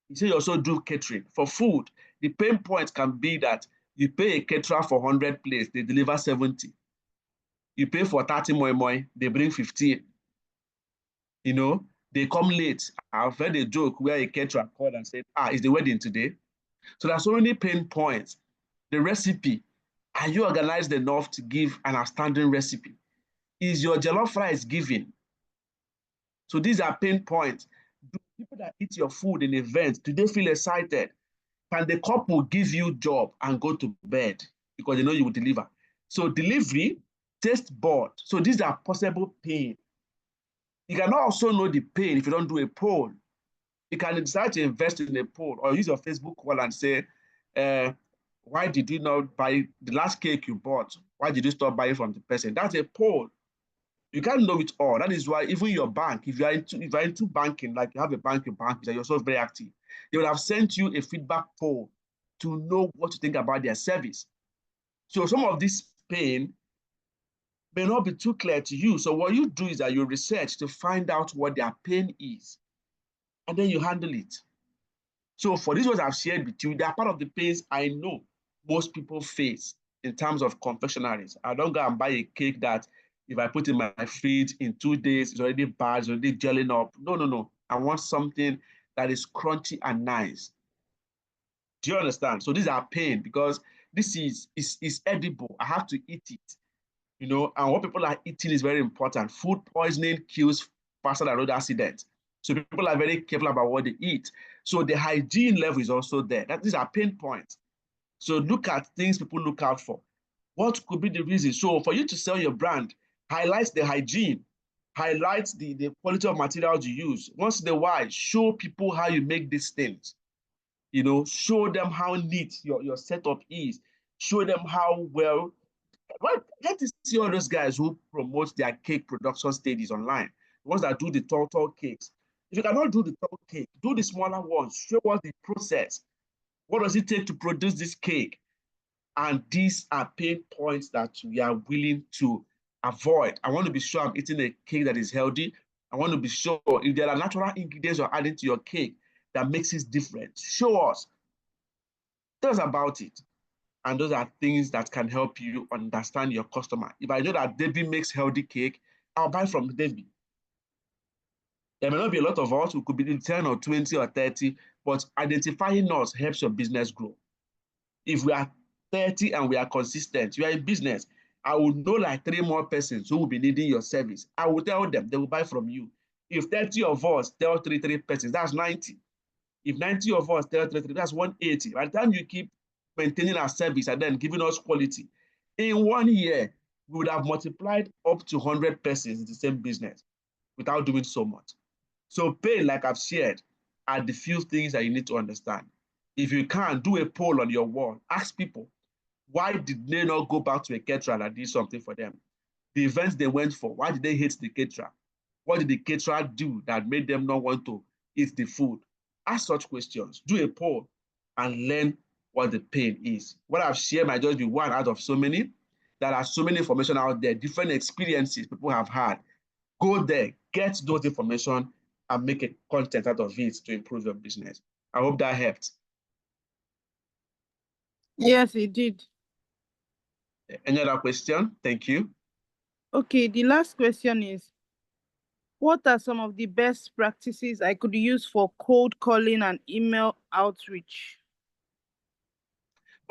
you say you also do catering. For food, the pain point can be that you pay a caterer for 100 plates, they deliver 70. You pay for 30 moi moi, they bring 15. They come late. I've heard a joke where a caterer called and said, is the wedding today? So there's so many pain points. The recipe, are you organized enough to give an outstanding recipe? Is your jollof rice given? So these are pain points. Do people that eat your food in events, do they feel excited? Can the couple give you job and go to bed because they know you will deliver? So delivery, taste board. So these are possible pain. You can also know the pain if you don't do a poll. You can decide to invest in a poll or use your Facebook wall and say, why did you not buy the last cake you bought? Why did you stop buying from the person? That's a poll. You can't know it all. That is why even your bank, if you are into banking, like you have a bank, you're also very active, they would have sent you a feedback poll to know what to think about their service. So some of this pain may not be too clear to you. So what you do is that you research to find out what their pain is, and then you handle it. So for these ones I've shared with you, they are part of the pains I know most people face in terms of confectionaries. I don't go and buy a cake that if I put in my fridge in 2 days, it's already bad, it's already gelling up. No. I want something that is crunchy and nice. Do you understand? So these are pain because this is edible. I have to eat it. And what people are eating is very important. Food poisoning kills faster than road accidents. So people are very careful about what they eat. So the hygiene level is also there. These are pain points. So look at things people look out for. What could be the reason? So for you to sell your brand, highlight the hygiene, highlight the quality of materials you use. Once in a while, show people how you make these things. Show them how neat your setup is. Show them how well. Get to see all those guys who promote their cake production stages online. The ones that do the tall cakes. If you cannot do the tall cake, do the smaller ones. Show us the process. What does it take to produce this cake? And these are pain points that we are willing to avoid. I want to be sure I'm eating a cake that is healthy. I want to be sure if there are natural ingredients you're adding to your cake that makes it different. Show us. Tell us about it. And those are things that can help you understand your customer. If I know that Debbie makes healthy cake, I'll buy from Debbie. There may not be a lot of us who could be 10 or 20 or 30, but identifying us helps your business grow. If we are 30 and we are consistent, you are in business, I will know like 3 more persons who will be needing your service. I will tell them, they will buy from you. If 30 of us tell 3 persons, that's 90. If 90 of us tell 3, that's 180. By the time you keep maintaining our service and then giving us quality, in 1 year, we would have multiplied up to 100 persons in the same business without doing so much. So pain, like I've shared, are the few things that you need to understand. If you can, do a poll on your wall. Ask people, why did they not go back to a caterer that did something for them? The events they went for, why did they hate the caterer? What did the caterer do that made them not want to eat the food? Ask such questions. Do a poll and learn what the pain is. What I've shared might just be one out of so many. There are so many information out there, different experiences people have had. Go there, get those information and make a content out of it to improve your business. I hope that helped. Yes, it did. Any other question? Thank you. Okay, the last question is, what are some of the best practices I could use for cold calling and email outreach?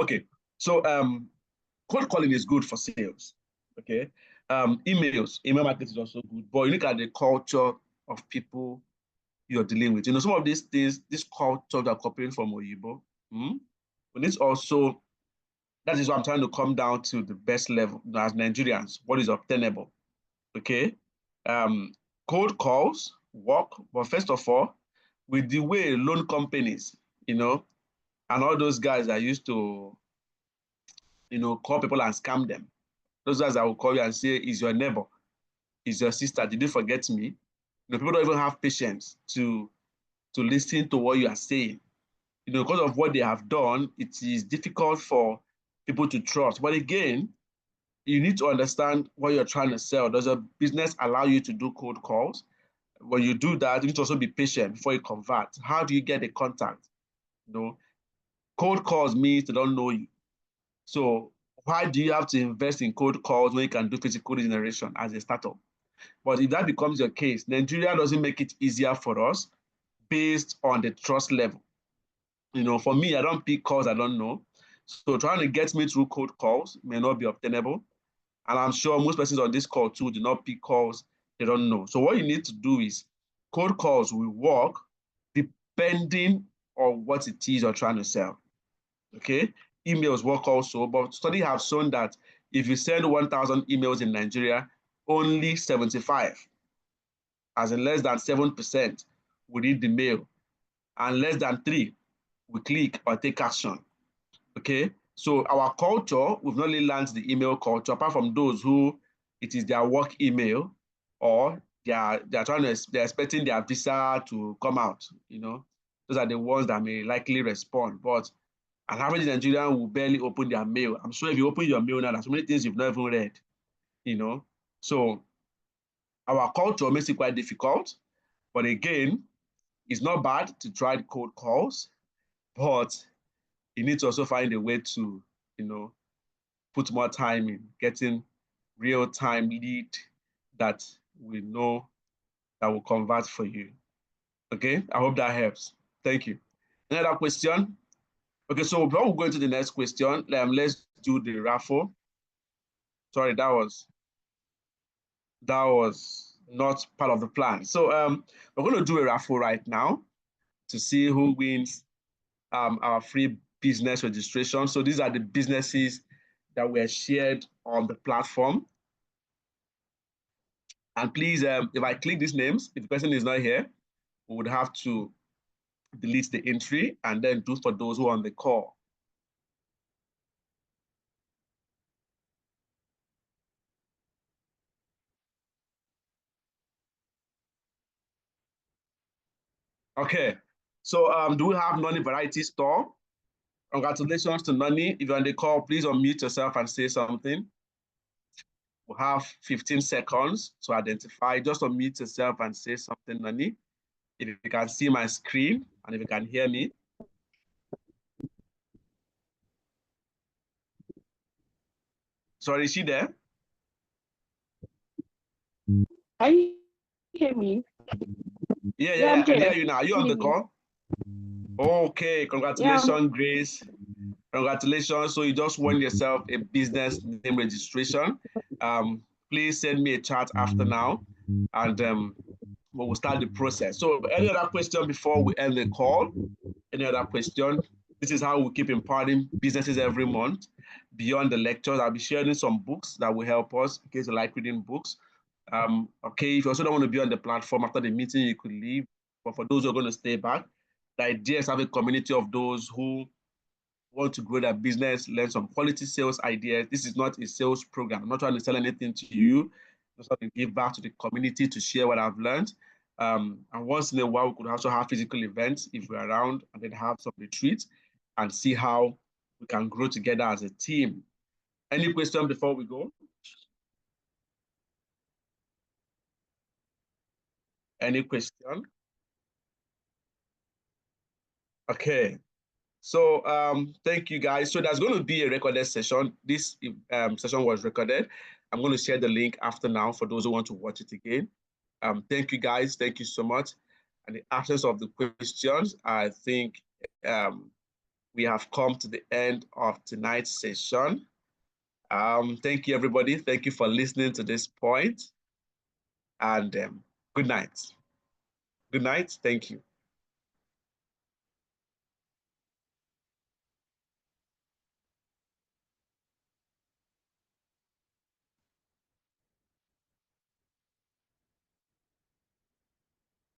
Okay, so cold calling is good for sales. Okay, email marketing is also good, but you look at the culture of people you're dealing with. You know, some of these things, this culture that are copied from Oyibo, but it's also, that is why I'm trying to come down to the best level as Nigerians, what is obtainable. Okay, cold calls work, but first of all, with the way loan companies, you know, and all those guys that used to, you know, call people and scam them. Those guys that will call you and say, is your neighbor, is your sister, did you forget me? You know, people don't even have patience to listen to what you are saying. You know, because of what they have done, it is difficult for people to trust. But again, you need to understand what you're trying to sell. Does a business allow you to do cold calls? When you do that, you need to also be patient before you convert. How do you get a contact? You know, cold calls means they don't know you. So why do you have to invest in cold calls when you can do physical generation as a startup? But if that becomes your case, Nigeria doesn't make it easier for us based on the trust level. You know, for me, I don't pick calls I don't know. So trying to get me through cold calls may not be obtainable. And I'm sure most persons on this call too do not pick calls they don't know. So what you need to do is cold calls will work depending on what it is you're trying to sell. Okay, emails work also, but studies have shown that if you send 1,000 emails in Nigeria, only 75, as in less than 7%, will read the mail, and less than 3 will click or take action. Okay, so our culture, we've not really learned the email culture, apart from those who it is their work email, or they're expecting their visa to come out. You know, those are the ones that may likely respond. But an average Nigerian will barely open their mail. I'm sure if you open your mail now, there's so many things you've not even read. You know, so our culture makes it quite difficult. But again, it's not bad to try the cold calls, but you need to also find a way to, you know, put more time in getting real-time lead that we know that will convert for you. Okay, I hope that helps. Thank you. Another question? Okay, so before we go into the next question, let's do the raffle. Sorry, that was not part of the plan. So we're going to do a raffle right now to see who wins our free business registration. So these are the businesses that were shared on the platform. And please, if I click these names, if the person is not here, we would have to delete the entry and then do for those who are on the call. Okay, so do we have Noni Variety Store? Congratulations to Noni. If you're on the call, please unmute yourself and say something. We'll have 15 seconds to identify. Just unmute yourself and say something, Noni. If you can see my screen and if you can hear me. Sorry, is she there? Can you hear me? Yeah, I can hear you now. Are you on the call? Okay, congratulations, Grace. Congratulations. So you just won yourself a business name registration. Please send me a chat after now, and we will start the process. So any other question before we end the call? Any other question? This is how we keep empowering businesses every month. Beyond the lectures, I'll be sharing some books that will help us in case you like reading books. Okay, if you also don't want to be on the platform after the meeting, you could leave. But for those who are going to stay back, the idea is to have a community of those who want to grow their business, learn some quality sales ideas. This is not a sales program. I'm not trying to sell anything to you. I'm just trying to give back to the community to share what I've learned. And once in a while, we could also have physical events if we're around, and then have some retreats and see how we can grow together as a team. Any question before we go? Any question? Okay. So thank you guys. So there's going to be a recorded session. This session was recorded. I'm going to share the link after now for those who want to watch it again. Thank you guys. Thank you so much. And in the absence of the questions, I think we have come to the end of tonight's session. Thank you, everybody. Thank you for listening to this point. And good night. Good night. Thank you.